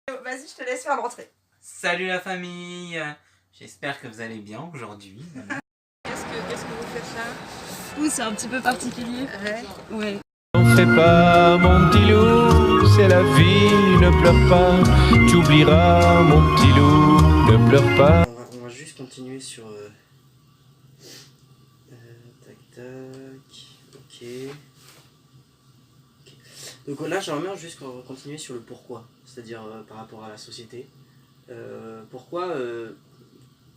Vas-y, je te laisse faire l'entrée. Salut la famille, j'espère que vous allez bien aujourd'hui. Qu'est-ce que vous faites là? Oui, c'est un petit peu particulier. Ouais. N'en fais pas, mon petit loup, c'est la vie, ne pleure pas. Tu oublieras, mon petit loup, ne pleure pas. On va juste continuer sur... tac tac, ok. Donc là j'aimerais bien juste continuer sur le pourquoi, c'est-à-dire par rapport à la société. Pourquoi,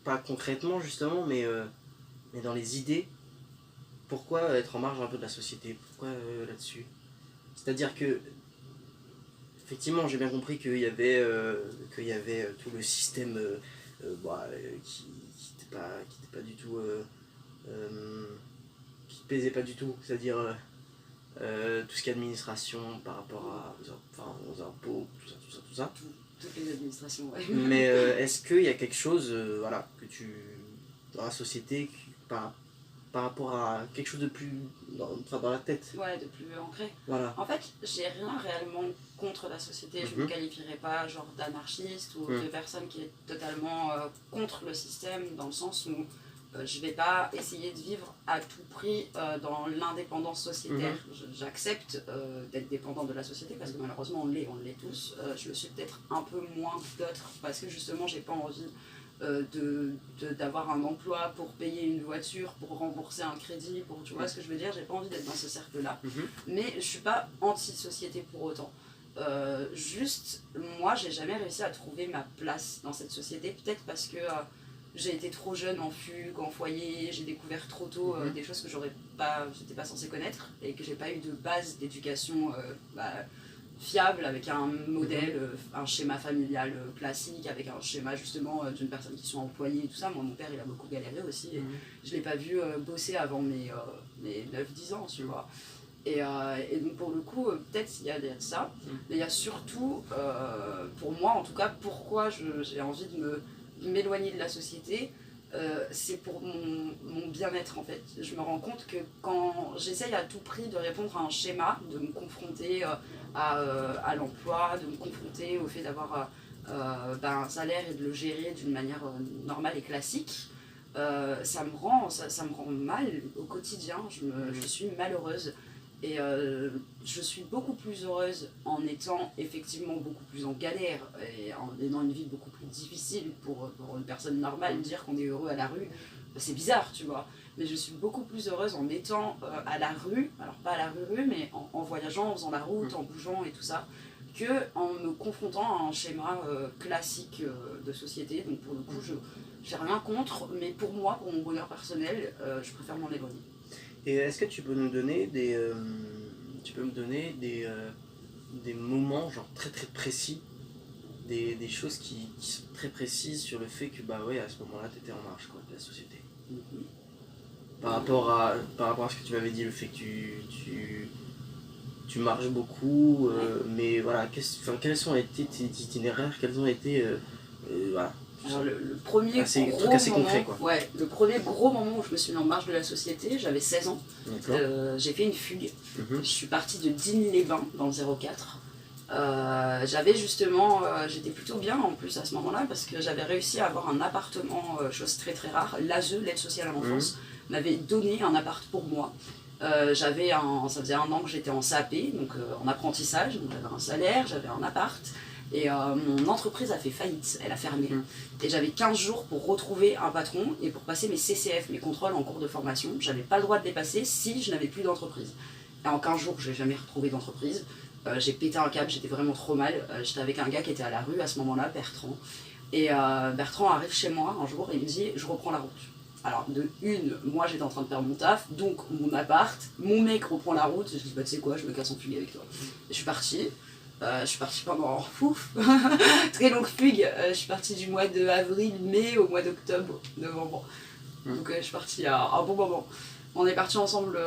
pas concrètement justement, mais dans les idées, pourquoi être en marge un peu de la société? Pourquoi là-dessus? C'est-à-dire que, effectivement j'ai bien compris qu'il y avait tout le système qui n'était pas du tout... qui ne plaisait pas du tout, c'est-à-dire tout ce qui est administration par rapport aux impôts, tout ça. Toutes les administrations, ouais. Mais est-ce qu'il y a quelque chose voilà, que tu, dans la société, par rapport à quelque chose de plus dans la tête? Ouais, de plus ancré. Voilà. En fait, j'ai rien réellement contre la société. Je ne me qualifierais pas genre d'anarchiste ou de personne qui est totalement contre le système, dans le sens où je ne vais pas essayer de vivre à tout prix dans l'indépendance sociétaire. J'accepte d'être dépendant de la société parce que malheureusement on l'est tous. Je le suis peut-être un peu moins que d'autres parce que justement j'ai pas envie d'avoir un emploi pour payer une voiture, pour rembourser un crédit, pour, tu vois ce que je veux dire, j'ai pas envie d'être dans ce cercle-là. Mais je suis pas anti-société pour autant. Juste, moi j'ai jamais réussi à trouver ma place dans cette société, peut-être parce que j'ai été trop jeune en fugue, en foyer, j'ai découvert trop tôt des choses que j'étais pas censée connaître et que j'ai pas eu de base d'éducation fiable, avec un modèle, un schéma familial classique, avec un schéma justement d'une personne qui soit employée et tout ça. Moi, mon père, il a beaucoup galéré aussi et je l'ai pas vu bosser avant mes 9-10 ans, tu vois. Et donc pour le coup, peut-être il y a de ça, mais il y a surtout, pour moi en tout cas, pourquoi j'ai envie de m'éloigner de la société, c'est pour mon bien-être en fait. Je me rends compte que quand j'essaye à tout prix de répondre à un schéma, de me confronter à l'emploi, de me confronter au fait d'avoir un salaire et de le gérer d'une manière normale et classique, ça me rend mal au quotidien, je suis malheureuse. Et je suis beaucoup plus heureuse en étant effectivement beaucoup plus en galère et en ayant une vie beaucoup plus difficile pour une personne normale. Dire qu'on est heureux à la rue, c'est bizarre, tu vois. Mais je suis beaucoup plus heureuse en étant à la rue, alors pas à la rue, mais en voyageant, en faisant la route, en bougeant et tout ça, qu'en me confrontant à un schéma classique de société. Donc pour le coup, je n'ai rien contre, mais pour moi, pour mon bonheur personnel, je préfère m'en éloigner. Et est-ce que tu peux nous donner des moments genre très très précis, des choses qui sont très précises sur le fait que bah ouais, à ce moment-là tu étais en marge quoi, de la société. Par rapport à ce que tu m'avais dit, le fait que tu marches beaucoup, mais voilà, quels ont été tes itinéraires, quels ont été voilà. Alors le premier gros moment, ouais, le premier gros moment où je me suis mis en marge de la société, j'avais 16 ans. J'ai fait une fugue. Je suis partie de Digne-les-Bains dans le 04. J'avais justement, j'étais plutôt bien en plus à ce moment-là parce que j'avais réussi à avoir un appartement, chose très très rare. L'ASE, l'aide sociale à l'enfance, m'avait donné un appart pour moi. Ça faisait 1 an que j'étais en CAP, donc en apprentissage, donc j'avais un salaire, j'avais un appart. Et mon entreprise a fait faillite, elle a fermé. Et j'avais 15 jours pour retrouver un patron et pour passer mes CCF, mes contrôles en cours de formation. J'avais pas le droit de les passer si je n'avais plus d'entreprise. Et en 15 jours, je n'ai jamais retrouvé d'entreprise. J'ai pété un câble, j'étais vraiment trop mal. J'étais avec un gars qui était à la rue à ce moment-là, Bertrand. Et Bertrand arrive chez moi un jour et il me dit « je reprends la route ». Alors moi j'étais en train de faire mon taf, donc mon appart, mon mec reprend la route. Je dis bah tu sais quoi, je me casse en fugue avec toi. Et je suis partie. Pendant très longue fugue. Je suis partie du mois de avril, mai au mois d'octobre, novembre. Donc je suis partie à un bon moment. On est parti ensemble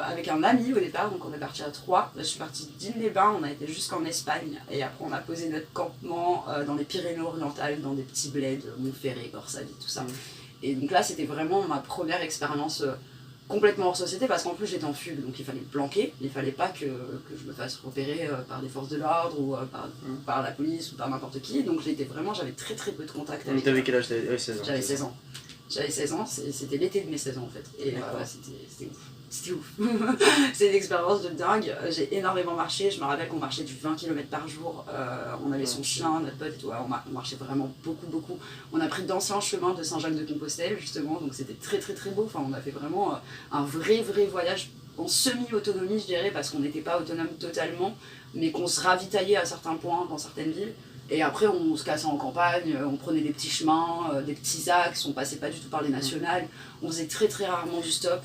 avec un ami au départ, donc on est parti à 3. Je suis partie de Digne-les-Bains, on a été jusqu'en Espagne et après on a posé notre campement dans les Pyrénées-Orientales, dans des petits bleds, Montferré, Corsavie, tout ça. Et donc là c'était vraiment ma première expérience complètement hors société parce qu'en plus j'étais en fugue, donc il fallait me planquer, il fallait pas que je me fasse repérer par des forces de l'ordre ou par la police ou par n'importe qui, donc j'avais très très peu de contact avec. T'avais quel âge? T'avais 16 ans. J'avais 16 ans. J'avais 16 ans, c'était l'été de mes 16 ans en fait, et c'était ouf. C'était ouf. C'est une expérience de dingue. J'ai énormément marché. Je me rappelle qu'on marchait du 20 km par jour. On avait son chien, notre pote et tout. On marchait vraiment beaucoup. On a pris d'anciens chemins de Saint-Jacques-de-Compostelle, justement. Donc c'était très beau. Enfin, on a fait vraiment un vrai voyage en semi-autonomie, je dirais, parce qu'on n'était pas autonome totalement, mais qu'on se ravitaillait à certains points dans certaines villes. Et après, on se cassait en campagne, on prenait des petits chemins, des petits axes, on passait pas du tout par les nationales. On faisait très rarement du stop.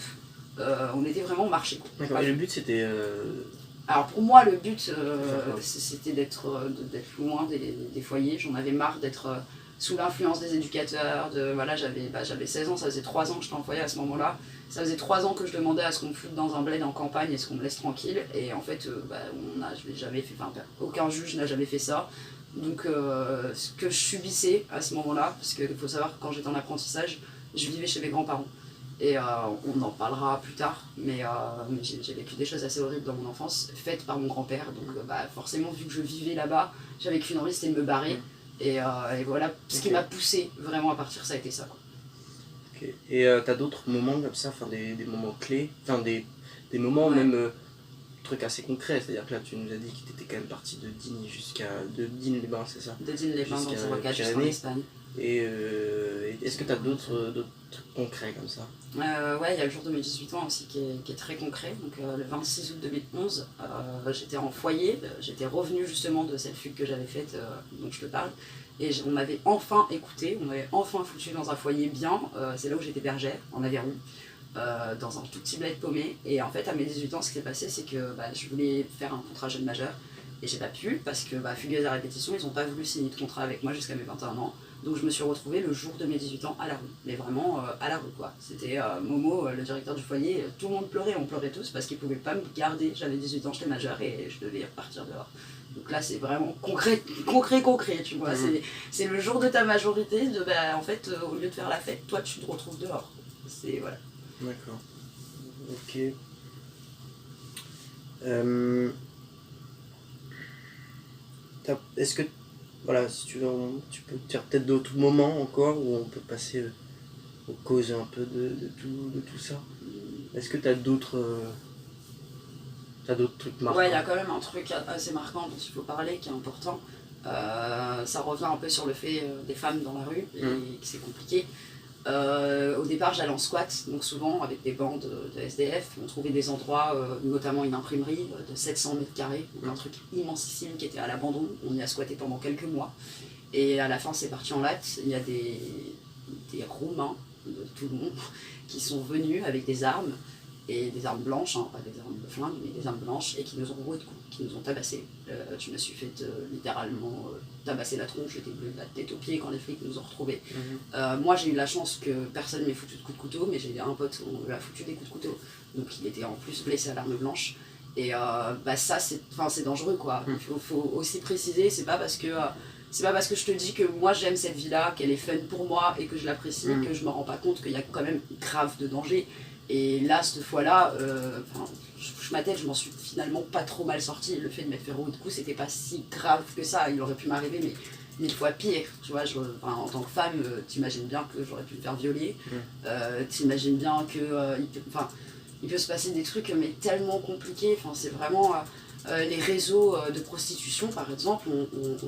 On était vraiment marché. D'accord, et le but c'était... Alors pour moi, le but c'était d'être loin des foyers. J'en avais marre d'être sous l'influence des éducateurs. Voilà, j'avais 16 ans, ça faisait 3 ans que j'étais en foyer à ce moment-là. Ça faisait 3 ans que je demandais à ce qu'on me foute dans un bled en campagne et ce qu'on me laisse tranquille. Et en fait, je l'ai jamais fait, aucun juge n'a jamais fait ça. Donc ce que je subissais à ce moment-là, parce qu'il faut savoir que quand j'étais en apprentissage, je vivais chez mes grands-parents. Et on en parlera plus tard, mais j'ai vécu des choses assez horribles dans mon enfance, faites par mon grand-père. Donc forcément, vu que je vivais là-bas, j'avais qu'une envie, c'était de me barrer. Et voilà, ce qui m'a poussé vraiment à partir, ça a été ça, quoi. Okay. Et t'as d'autres moments comme ça, des moments clés, des moments même trucs assez concrets, c'est-à-dire que là tu nous as dit que t'étais quand même parti de Digne-les-Bains, c'est ça? De Digne-les-Bains dans le rocade, juste en Espagne. Et est-ce que tu as d'autres trucs concrets comme ça? Ouais, il y a le jour de mes 18 ans aussi qui est très concret. Donc le 26 août 2011, j'étais en foyer, j'étais revenue justement de cette fugue que j'avais faite, dont je te parle. Et on m'avait enfin écouté, on m'avait enfin foutu dans un foyer bien. C'est là où j'étais bergère, en Aveyron, dans un tout petit bled paumé. Et en fait, à mes 18 ans, ce qui s'est passé, c'est que je voulais faire un contrat jeune majeur. Et j'ai pas pu, parce que fugueuse à répétition, ils ont pas voulu signer de contrat avec moi jusqu'à mes 21 ans. Donc je me suis retrouvée le jour de mes 18 ans à la rue, mais vraiment à la rue quoi. C'était Momo, le directeur du foyer, tout le monde pleurait, on pleurait tous parce qu'ils pouvaient pas me garder. J'avais 18 ans, j'étais majeure et je devais repartir dehors. Donc là c'est vraiment concret, tu vois. C'est le jour de ta majorité, en fait au lieu de faire la fête, toi tu te retrouves dehors. C'est voilà. D'accord. Ok. Est-ce que, voilà, si tu veux, tu peux dire peut-être d'autres moments encore où on peut passer aux causes un peu de tout ça? Est-ce que tu as d'autres trucs marquants? Ouais, il y a quand même un truc assez marquant dont il faut parler, qui est important. Ça revient un peu sur le fait des femmes dans la rue, et que c'est compliqué. Au départ, j'allais en squat, donc souvent avec des bandes de SDF. On trouvait des endroits, notamment une imprimerie de 700 mètres carrés, donc un truc immensissime qui était à l'abandon. On y a squatté pendant quelques mois. Et à la fin, c'est parti en latte. Il y a des Roumains de Toulon qui sont venus avec des armes, et des armes blanches, hein, pas des armes de flingue, mais des armes blanches, et qui nous ont roué de coups, qui nous ont tabassés. Je me suis fait littéralement tabasser la tronche, j'étais bleue de la tête aux pieds quand les flics nous ont retrouvés. Moi j'ai eu la chance que personne ne m'ait foutu de coups de couteau, mais j'ai un pote, on lui a foutu des coups de couteau, donc il était en plus blessé à l'arme blanche. Et ça c'est dangereux quoi. Il faut aussi préciser, c'est pas parce que je te dis que moi j'aime cette vie-là, qu'elle est fun pour moi et que je l'apprécie, que je me rends pas compte qu'il y a quand même grave de danger. Et là, cette fois-là, ma tête, je m'en suis finalement pas trop mal sortie. Le fait de m'être fait rouer de coups, c'était pas si grave que ça. Il aurait pu m'arriver, mais 1000 fois pire. Tu vois, en tant que femme, t'imagines bien que j'aurais pu me faire violer. T'imagines bien que il peut se passer des trucs, mais tellement compliqués. Enfin, c'est vraiment les réseaux de prostitution, par exemple,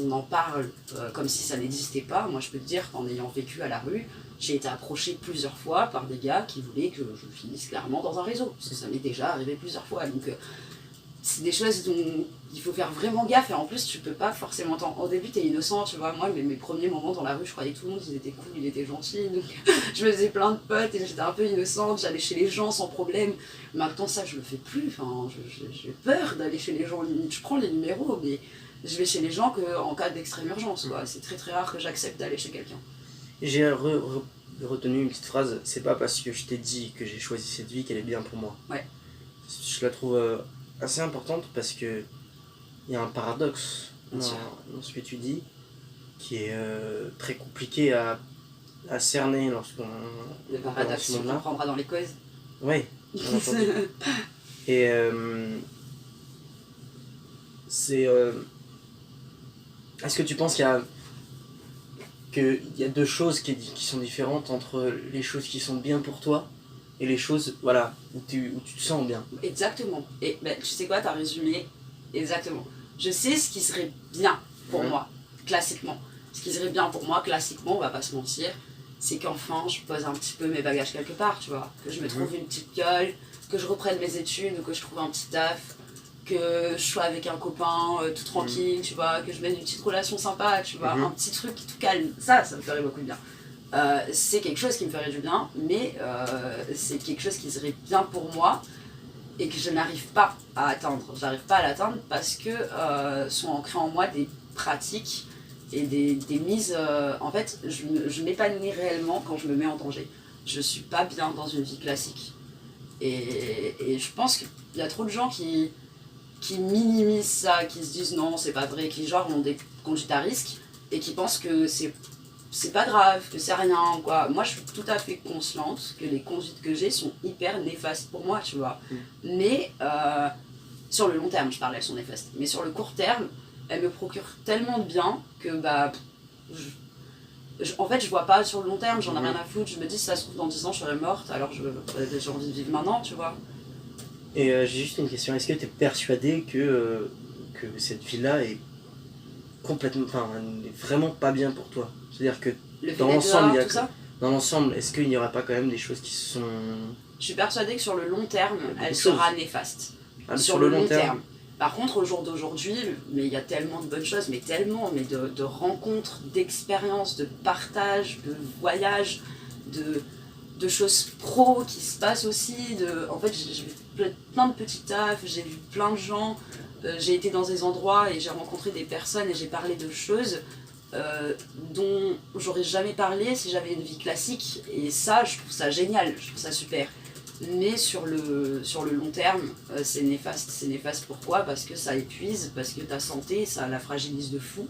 on en parle comme si ça n'existait pas. Moi, je peux te dire qu'en ayant vécu à la rue, j'ai été approchée plusieurs fois par des gars qui voulaient que je finisse clairement dans un réseau. Ça m'est déjà arrivé plusieurs fois. Donc, c'est des choses dont il faut faire vraiment gaffe. Et en plus, tu peux pas forcément... Au début, t'es innocent, tu vois. Moi, mes premiers moments dans la rue, je croyais que tout le monde, ils étaient cool, ils étaient gentils. Donc, je me faisais plein de potes et j'étais un peu innocente. J'allais chez les gens sans problème. Maintenant, ça, je le fais plus. Enfin, j'ai peur d'aller chez les gens. Limite, je prends les numéros, mais je vais chez les gens qu'en cas d'extrême urgence, quoi. C'est très rare que j'accepte d'aller chez quelqu'un. J'ai retenu une petite phrase, c'est pas parce que je t'ai dit que j'ai choisi cette vie qu'elle est bien pour moi. Ouais. Je la trouve assez importante parce que il y a un paradoxe dans ce que tu dis qui est très compliqué à cerner lorsqu'on... Le paradoxe, on prendra dans les causes. Oui, bien entendu. Et c'est... Est-ce que tu penses qu'il y a deux choses qui sont différentes entre les choses qui sont bien pour toi et les choses, voilà, où tu te sens bien? Exactement. Et ben, tu sais quoi, t'as résumé exactement. Je sais ce qui serait bien pour moi, classiquement. Ce qui serait bien pour moi, classiquement, on va pas se mentir, c'est qu'enfin, je pose un petit peu mes bagages quelque part, tu vois. Que je me trouve une petite gueule, que je reprenne mes études ou que je trouve un petit taf, que je sois avec un copain tout tranquille, tu vois, que je mène une petite relation sympa, tu vois, un petit truc tout calme. Ça me ferait beaucoup de bien. C'est quelque chose qui me ferait du bien, mais c'est quelque chose qui serait bien pour moi et que je n'arrive pas à atteindre. J'arrive pas à l'atteindre parce que sont ancrées en moi des pratiques et des mises... en fait, je m'épanouis réellement quand je me mets en danger. Je suis pas bien dans une vie classique. Et je pense qu'il y a trop de gens qui minimisent ça, qui se disent non, c'est pas vrai, qui genre ont des conduites à risque et qui pensent que c'est pas grave, que c'est rien, quoi. Moi, je suis tout à fait consciente que les conduites que j'ai sont hyper néfastes pour moi, tu vois. Mais sur le long terme, je parle, elles sont néfastes. Mais sur le court terme, elles me procurent tellement de bien que, bah, en fait, je vois pas sur le long terme, j'en ai rien à foutre. Je me dis, si ça se trouve, dans 10 ans, je serai morte, alors j'ai envie de vivre maintenant, tu vois. Et j'ai juste une question, est-ce que tu es persuadé que cette vie-là est complètement, enfin, n'est vraiment pas bien pour toi? C'est-à-dire que dans l'ensemble, dans l'ensemble, est-ce qu'il n'y aura pas quand même des choses qui sont... Je suis persuadée que sur le long terme, elle sera néfaste. Ah, sur le long terme. Par contre, au jour d'aujourd'hui, mais il y a tellement de bonnes choses, mais tellement, mais de rencontres, d'expériences, de partages, de voyages, de choses pro qui se passent aussi. En fait, j'ai vu plein de petits tafs, j'ai vu plein de gens, j'ai été dans des endroits et j'ai rencontré des personnes et j'ai parlé de choses dont j'aurais jamais parlé si j'avais une vie classique. Et ça, je trouve ça génial, je trouve ça super. Mais sur le long terme, c'est néfaste. C'est néfaste pourquoi? Parce que ça épuise, parce que ta santé, ça la fragilise de fou.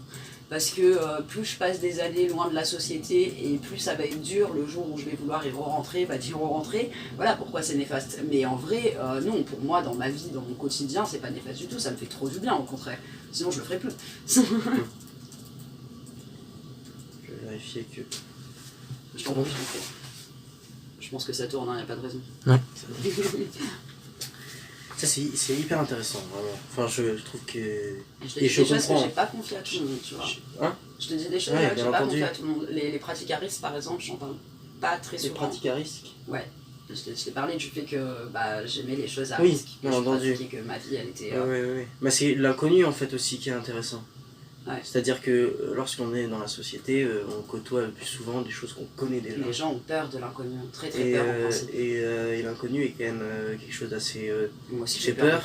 Parce que plus je passe des années loin de la société et plus ça va être dur le jour où je vais vouloir y re-rentrer, bah d'y re-rentrer. Voilà pourquoi c'est néfaste. Mais en vrai, non, pour moi, dans ma vie, dans mon quotidien, c'est pas néfaste du tout. Ça me fait trop du bien, au contraire. Sinon, je le ferais plus. Je vais vérifier que... Je t'en prie. Je pense que ça tourne, il n'y a pas de raison. Ouais. Ça, c'est hyper intéressant, vraiment. Enfin, je trouve que... Je te dis des choses que j'ai pas confié à tout le monde, tu vois. Je te dis des choses que j'ai pas confié à tout le monde. Les pratiques à risque, par exemple, j'en parle pas très souvent. Les pratiques à risque? Ouais. Je t'ai parlé du fait que bah, j'aimais les choses à risque. Oui, entendu. Que ma vie, elle était... Oui. Mais c'est l'inconnu, en fait, aussi, qui est intéressant. Ouais. C'est-à-dire que lorsqu'on est dans la société, on côtoie le plus souvent des choses qu'on connaît déjà. Les gens ont peur de l'inconnu, très peur en principe. Et l'inconnu est quand même quelque chose d'assez... Moi aussi j'ai peur,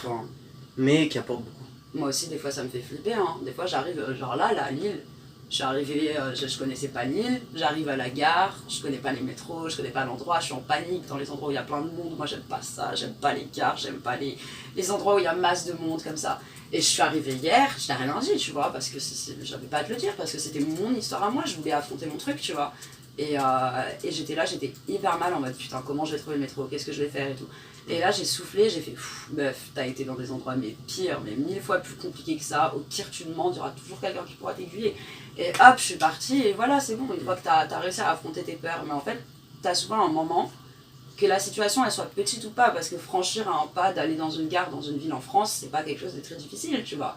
mais qui apporte beaucoup. Moi aussi, des fois, ça me fait flipper. Hein. Des fois, j'arrive, genre là, à Lille, je suis arrivée, je connaissais pas Lille, j'arrive à la gare, je connais pas les métros, je connais pas l'endroit, je suis en panique dans les endroits où il y a plein de monde. Moi, j'aime pas ça, j'aime pas les gares, j'aime pas les endroits où il y a masse de monde comme ça. Et je suis arrivée hier, je n'ai rien dit, tu vois, parce que j'avais pas à te le dire, parce que c'était mon histoire à moi, je voulais affronter mon truc, tu vois. Et j'étais là, j'étais hyper mal en mode putain, comment je vais trouver le métro, qu'est-ce que je vais faire et tout. Et là, j'ai soufflé, j'ai fait meuf, t'as été dans des endroits mais pires, mais 1000 fois plus compliqués que ça. Au pire, tu demandes, il y aura toujours quelqu'un qui pourra t'aiguiller. Et hop, je suis partie, et voilà, c'est bon, une fois que t'as réussi à affronter tes peurs. Mais en fait, t'as souvent un moment, que la situation elle soit petite ou pas, parce que franchir un pas, d'aller dans une gare, dans une ville en France, c'est pas quelque chose de très difficile, tu vois.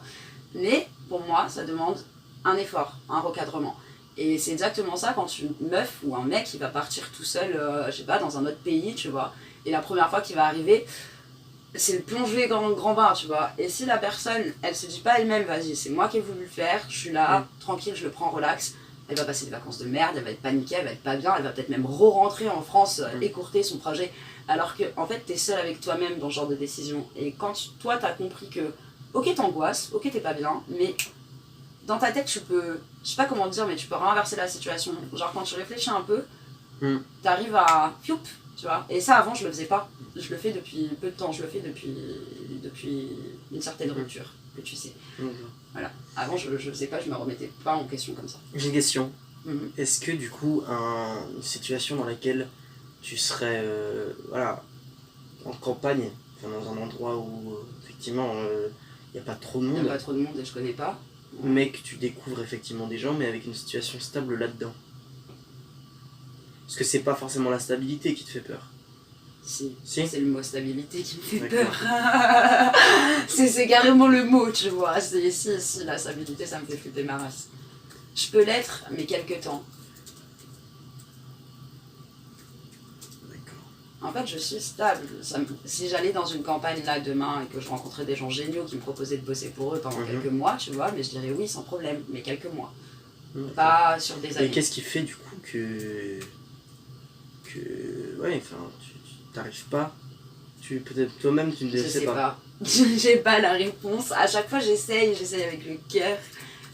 Mais pour moi, ça demande un effort, un recadrement. Et c'est exactement ça quand une meuf ou un mec qui va partir tout seul, je sais pas, dans un autre pays, tu vois. Et la première fois qu'il va arriver, c'est le plonger dans le grand bain, tu vois. Et si la personne, elle se dit pas elle-même, vas-y, c'est moi qui ai voulu le faire, je suis là, tranquille, je le prends relax. Elle va passer des vacances de merde, elle va être paniquée, elle va être pas bien, elle va peut-être même re-rentrer en France, écourter son projet. Alors que, en fait, t'es seule avec toi-même dans ce genre de décision. Et quand toi, t'as compris que, ok, t'angoisses, ok, t'es pas bien, mais dans ta tête, tu peux, je sais pas comment te dire, mais tu peux renverser la situation. Genre, quand tu réfléchis un peu, t'arrives à, fioup, tu vois. Et ça, avant, je le faisais pas. Je le fais depuis peu de temps, je le fais depuis une certaine rupture, que tu sais. Voilà. Avant, je le faisais pas, je me remettais pas en question comme ça. J'ai une question. Est-ce que du coup, une situation dans laquelle tu serais, voilà, en campagne, enfin dans un endroit où effectivement il n'y a pas trop de Il n'y monde, a pas trop de monde et je connais pas. mais que tu découvres effectivement des gens, mais avec une situation stable là-dedans. Parce que c'est pas forcément la stabilité qui te fait peur. Si, Si. c'est le mot stabilité qui me fait D'accord. peur. c'est carrément le mot, tu vois. Si, la stabilité, ça me fait flipper ma race. Je peux l'être, mais quelque temps. D'accord. En fait, je suis stable. Si j'allais dans une campagne là demain et que je rencontrais des gens géniaux qui me proposaient de bosser pour eux pendant quelques mois, tu vois, mais je dirais oui sans problème, mais quelques mois. D'accord. Pas sur des Et années. qu'est-ce qui fait du coup que ouais, enfin, tu t'arrives pas, peut-être toi-même tu ne Je le sais sais pas. pas. J'ai pas la réponse. À chaque fois, j'essaye avec le cœur.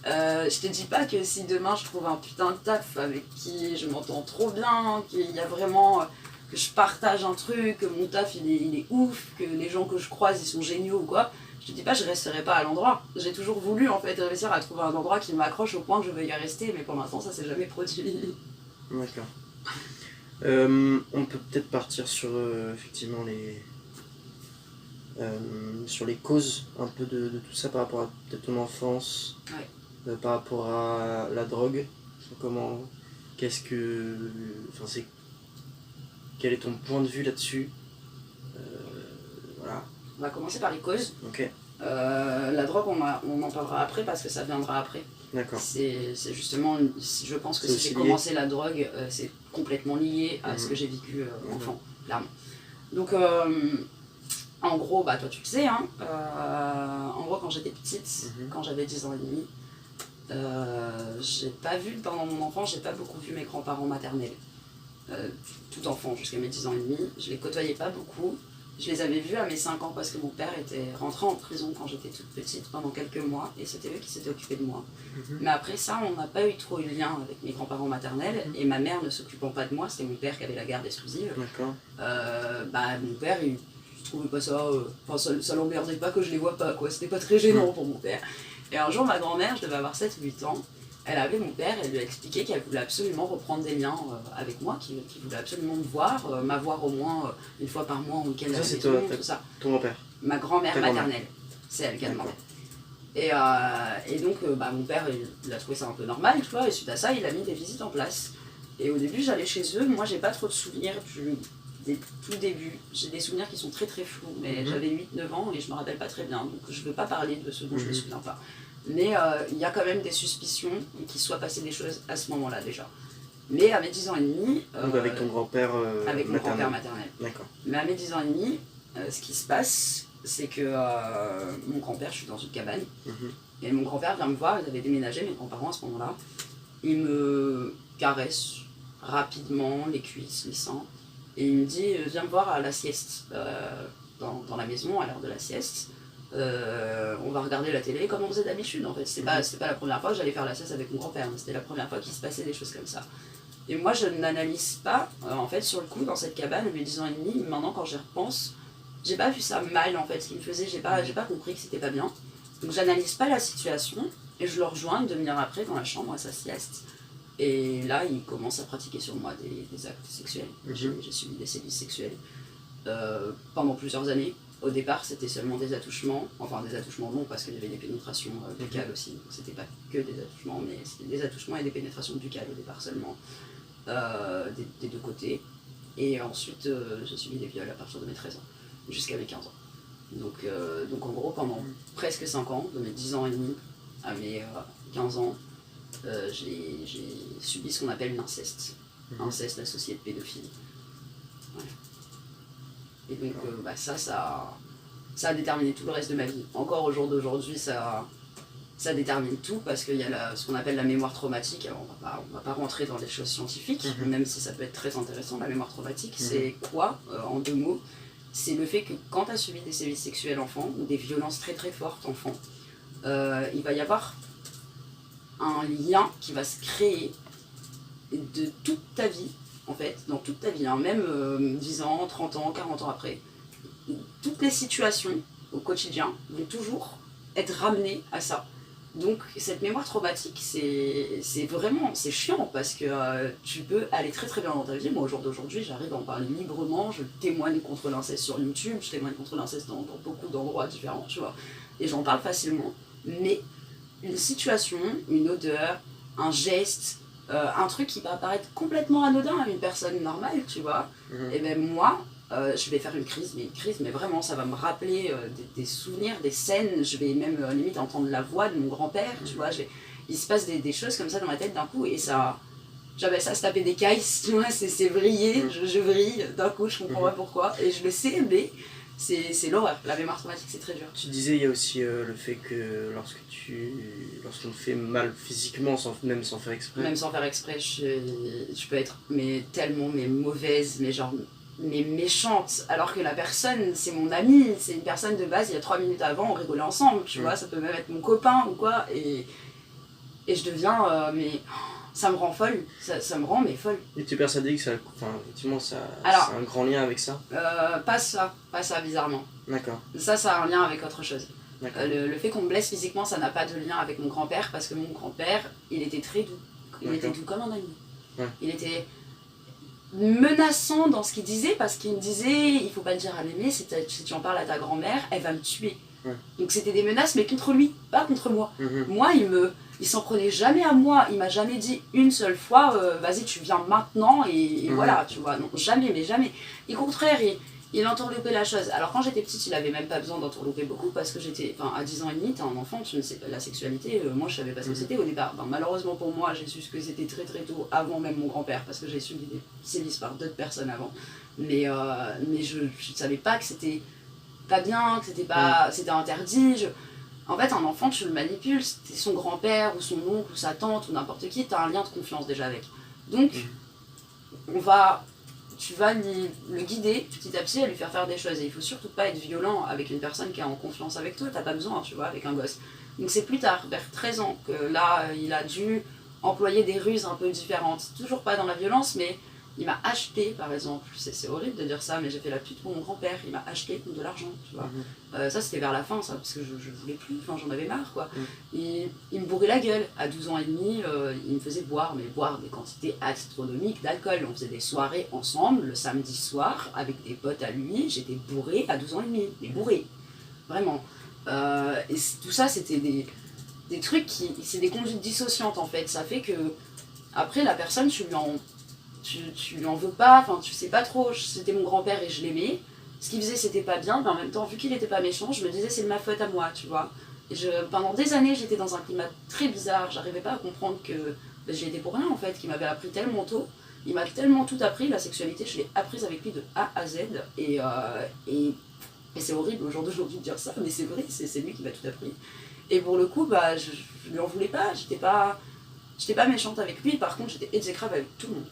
Je te dis pas que si demain je trouve un putain de taf avec qui je m'entends trop bien, qu'il y a vraiment. Que je partage un truc, que mon taf il est ouf, que les gens que je croise ils sont géniaux ou quoi, je te dis pas je resterai pas à l'endroit. J'ai toujours voulu en fait réussir à trouver un endroit qui m'accroche au point que je veuille y rester, mais pour l'instant ça s'est jamais produit. D'accord. On peut peut-être partir sur effectivement sur les causes un peu de tout ça par rapport à peut-être ton enfance, Ouais. par rapport à la drogue. Comment, qu'est-ce que, enfin c'est, quel est ton point de vue là-dessus? Voilà. On va commencer par les causes. Ok. La drogue on en parlera après parce que ça viendra après. D'accord. C'est justement, je pense que C'est si aussi j'ai lié. commencé la drogue, c'est complètement lié à ce que j'ai vécu enfant, clairement. Donc, en gros, bah toi tu le sais, hein, en gros quand j'étais petite, quand j'avais 10 ans et demi, j'ai pas vu, pendant mon enfance, j'ai pas beaucoup vu mes grands-parents maternels. Tout enfant, jusqu'à mes 10 ans et demi, je les côtoyais pas beaucoup. Je les avais vus à mes 5 ans parce que mon père était rentré en prison quand j'étais toute petite pendant quelques mois et c'était eux qui s'étaient occupés de moi. Mais après ça, on n'a pas eu trop eu de lien avec mes grands-parents maternels et ma mère ne s'occupant pas de moi, c'était mon père qui avait la garde exclusive. D'accord. Bah, mon père, il trouvait pas ça, ça l'emmerdait pas que je les vois pas, quoi. C'était pas très gênant pour mon père. Et un jour, ma grand-mère, je devais avoir 7 ou 8 ans, elle a appelé mon père et lui a expliqué qu'elle voulait absolument reprendre des liens avec moi, qu'il voulait absolument me voir, m'avoir au moins une fois par mois en week-end à la Ça, c'est maison, toi, tout ça. ton grand-père. Ma grand-mère Ta grand-mère. maternelle, c'est elle qui a demandé. D'accord. Et donc, bah, mon père, il a trouvé ça un peu normal, tu vois, et suite à ça, il a mis des visites en place. Et au début, j'allais chez eux, moi, j'ai pas trop de souvenirs des tout débuts. J'ai des souvenirs qui sont très très flous, mais j'avais 8-9 ans et je me rappelle pas très bien, donc je veux pas parler de ce dont je me souviens pas. Mais il y a quand même des suspicions qu'il soit passé des choses à ce moment-là déjà. Mais à mes 10 ans et demi... Donc avec ton grand-père avec mon maternel. grand-père maternel. D'accord. Mais à mes 10 ans et demi, ce qui se passe, c'est que mon grand-père, je suis dans une cabane, et mon grand-père vient me voir, ils avaient déménagé, mes grands-parents à ce moment-là. Il me caresse rapidement les cuisses, les seins, et il me dit viens me voir à la sieste, dans la maison, à l'heure de la sieste. On va regarder la télé comme on faisait d'habitude en fait. C'était pas la première fois que j'allais faire la sieste avec mon grand-père, mais c'était la première fois qu'il se passait des choses comme ça. Et moi je n'analyse pas, en fait sur le coup dans cette cabane, à mes 10 ans et demi, maintenant quand j'y repense, j'ai pas vu ça mal en fait, ce qu'il me faisait, j'ai pas compris que c'était pas bien. Donc j'analyse pas la situation et je le rejoins une demi-heure après dans la chambre à sa sieste. Et là il commence à pratiquer sur moi des actes sexuels. J'ai subi des sévices sexuels pendant plusieurs années. Au départ, c'était seulement des attouchements, enfin des attouchements non, parce qu'il y avait des pénétrations buccales aussi, donc c'était pas que des attouchements, mais c'était des attouchements et des pénétrations buccales au départ seulement, des deux côtés. Et ensuite, j'ai subi des viols à partir de mes 13 ans, jusqu'à mes 15 ans. Donc en gros, pendant presque 5 ans, de mes 10 ans et demi à mes 15 ans, j'ai subi ce qu'on appelle l'inceste. Inceste associé de pédophilie. Voilà. Et donc ça a déterminé tout le reste de ma vie. Encore au jour d'aujourd'hui, ça détermine tout parce qu'il y a ce qu'on appelle la mémoire traumatique. Alors on va pas rentrer dans les choses scientifiques, même si ça peut être très intéressant. La mémoire traumatique, c'est quoi, en 2 mots? C'est le fait que quand tu as subi des sévices sexuels enfant, ou des violences très très fortes enfant, il va y avoir un lien qui va se créer de toute ta vie, en fait, dans toute ta vie, hein, même 10 ans, 30 ans, 40 ans après, toutes les situations au quotidien vont toujours être ramenées à ça. Donc cette mémoire traumatique, c'est vraiment, c'est chiant parce que tu peux aller très très bien dans ta vie. Moi au jour d'aujourd'hui, j'arrive à en parler librement, je témoigne contre l'inceste sur YouTube, je témoigne contre l'inceste dans beaucoup d'endroits différents, tu vois. Et j'en parle facilement. Mais une situation, une odeur, un geste, un truc qui va paraître complètement anodin à une personne normale, tu vois, et ben moi, je vais faire une crise, mais vraiment, ça va me rappeler des souvenirs, des scènes, je vais même limite entendre la voix de mon grand-père, tu vois, il se passe des choses comme ça dans ma tête d'un coup, et ça, j'avais ça se taper des cailles, tu vois, c'est vriller, je vrille d'un coup, je comprends pas pourquoi, et je le sais, mais c'est l'horreur, la mémoire traumatique, c'est très dur. Tu disais, il y a aussi le fait que lorsqu'on te fait mal physiquement, même sans faire exprès. Même sans faire exprès, je peux être tellement mauvaise, mais méchante, alors que la personne, c'est mon amie, c'est une personne de base, il y a 3 minutes avant, on rigolait ensemble, tu vois, ça peut même être mon copain ou quoi, et je deviens, ça me rend folle, ça me rend folle. Et tu es persuadé que ça, effectivement, ça a un grand lien avec ça? Pas ça, bizarrement. D'accord. Ça a un lien avec autre chose. D'accord. Le fait qu'on me blesse physiquement, ça n'a pas de lien avec mon grand-père, parce que mon grand-père, il était très doux. Il était doux comme un ami. Ouais. Il était menaçant dans ce qu'il disait, parce qu'il me disait, il faut pas le dire à mémé, si tu en parles à ta grand-mère, elle va me tuer. Ouais. Donc c'était des menaces, mais contre lui, pas contre moi. Mm-hmm. Moi, il s'en prenait jamais à moi, il m'a jamais dit une seule fois, vas-y tu viens maintenant, et voilà, tu vois, non, jamais, mais jamais. Et au contraire, il entourloupait la chose. Alors quand j'étais petite, il avait même pas besoin d'entourlouper beaucoup, parce que à 10 ans et demi, t'es un enfant, tu ne sais pas la sexualité, moi je savais pas ce que c'était au départ. Malheureusement pour moi, j'ai su ce que c'était très très tôt, avant même mon grand-père, parce que j'ai subi des sévices par d'autres personnes avant. Mais je savais pas que c'était pas bien, que c'était interdit. En fait, un enfant, tu le manipules, c'est son grand-père, ou son oncle, ou sa tante, ou n'importe qui, t'as un lien de confiance déjà avec. Donc, tu vas le guider petit à petit à lui faire des choses. Et il faut surtout pas être violent avec une personne qui est en confiance avec toi, t'as pas besoin, tu vois, avec un gosse. Donc c'est plus tard, vers 13 ans, que là, il a dû employer des ruses un peu différentes. Toujours pas dans la violence, mais il m'a acheté, par exemple, c'est horrible de dire ça, mais j'ai fait la pute pour mon grand-père, il m'a acheté contre de l'argent, tu vois. Ça c'était vers la fin, ça, parce que je voulais plus, j'en avais marre, quoi. Il me bourrait la gueule, à 12 ans et demi, il me faisait boire des quantités astronomiques d'alcool. On faisait des soirées ensemble, le samedi soir, avec des potes à lui, j'étais bourrée à 12 ans et demi, mais bourrée, vraiment. Et tout ça, c'était des trucs c'est des conduites dissociantes, en fait. Ça fait que, après, la personne, tu lui en veux pas, enfin tu sais pas trop, c'était mon grand-père et je l'aimais. Ce qu'il faisait c'était pas bien, mais en même temps vu qu'il était pas méchant, je me disais c'est de ma faute à moi, tu vois. Et pendant des années j'étais dans un climat très bizarre, j'arrivais pas à comprendre que j'y étais pour rien en fait, qu'il m'avait appris tellement tôt. Il m'a tellement tout appris, la sexualité je l'ai apprise avec lui de A à Z et c'est horrible au jour d'aujourd'hui de dire ça, mais c'est vrai, c'est lui qui m'a tout appris. Et pour le coup, je lui en voulais pas, j'étais pas méchante avec lui, par contre j'étais exécrable avec tout le monde.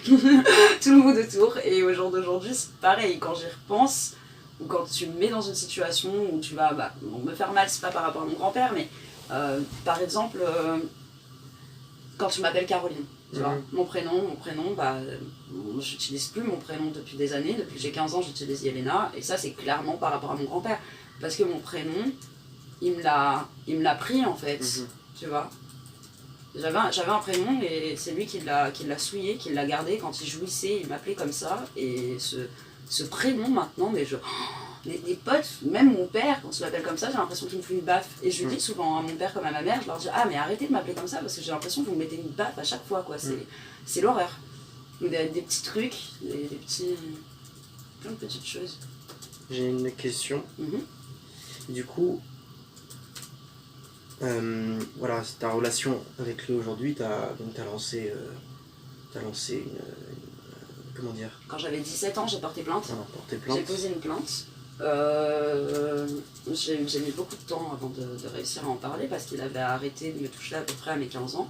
Tout le monde autour, et au jour d'aujourd'hui c'est pareil, quand j'y repense ou quand tu me mets dans une situation où tu vas me faire mal, c'est pas par rapport à mon grand-père, mais par exemple quand tu m'appelles Caroline, tu vois, mon prénom, j'utilise plus mon prénom depuis des années, depuis que j'ai 15 ans j'utilise Yelena, et ça c'est clairement par rapport à mon grand-père, parce que mon prénom il me l'a pris en fait, tu vois. J'avais un prénom et c'est lui qui l'a souillé, qui l'a gardé quand il jouissait, il m'appelait comme ça. Et ce prénom maintenant, les potes, même mon père, quand il m'appelle comme ça, j'ai l'impression qu'il me fout une baffe. Et je lui dis souvent à mon père comme à ma mère, je leur dis mais arrêtez de m'appeler comme ça parce que j'ai l'impression que vous me mettez une baffe à chaque fois, quoi. C'est l'horreur. Des petits trucs, plein de petites choses. J'ai une question. Du coup, voilà, ta relation avec lui aujourd'hui, t'as lancé une comment dire? Quand j'avais 17 ans, j'ai porté plainte. J'ai posé une plainte. J'ai mis beaucoup de temps avant de réussir à en parler parce qu'il avait arrêté de me toucher à peu près à mes 15 ans.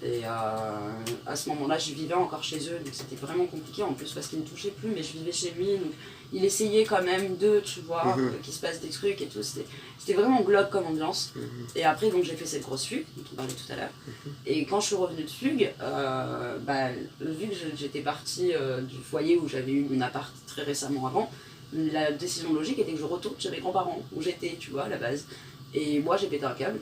Et à ce moment-là, je vivais encore chez eux, donc c'était vraiment compliqué en plus parce qu'il ne me touchait plus, mais je vivais chez lui, donc il essayait quand même tu vois, qu'il se passe des trucs et tout. C'était vraiment glauque comme ambiance. Et après, donc j'ai fait cette grosse fugue, dont on parlait tout à l'heure. Et quand je suis revenue de fugue, vu que j'étais partie du foyer où j'avais eu mon appart très récemment avant, la décision logique était que je retourne chez mes grands-parents, où j'étais, tu vois, à la base. Et moi, j'ai pété un câble.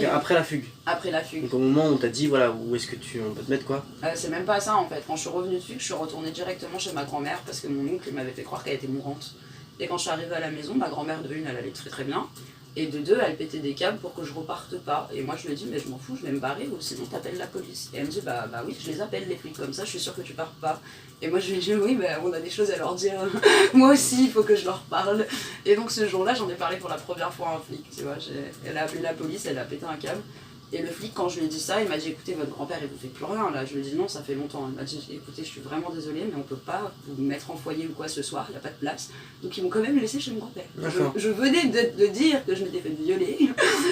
Donc, après la fugue. Après la fugue. Donc au moment où on t'a dit, voilà, où est-ce que on peut te mettre quoi? C'est même pas ça en fait. Quand je suis revenue de fugue, je suis retournée directement chez ma grand-mère parce que mon oncle m'avait fait croire qu'elle était mourante. Et quand je suis arrivée à la maison, ma grand-mère de une, elle allait très très bien. Et de deux, elle pétait des câbles pour que je reparte pas. Et moi je lui ai dit, mais je m'en fous, je vais me barrer ou sinon t'appelles la police. Et elle me dit, bah oui, je les appelle les flics comme ça, je suis sûre que tu pars pas. Et moi je lui ai dit, oui, bah, on a des choses à leur dire. Moi aussi, il faut que je leur parle. Et donc ce jour-là, j'en ai parlé pour la première fois à un flic, tu vois. Elle a appelé la police, elle a pété un câble. Et le flic, quand je lui ai dit ça, il m'a dit, écoutez, votre grand-père, il vous fait plus rien là. Je lui ai dit, non, ça fait longtemps. Il m'a dit, écoutez, je suis vraiment désolée, mais on peut pas vous mettre en foyer ou quoi ce soir, il n'y a pas de place. Donc ils m'ont quand même laissé chez mon grand-père. Je venais de dire que je m'étais fait violer,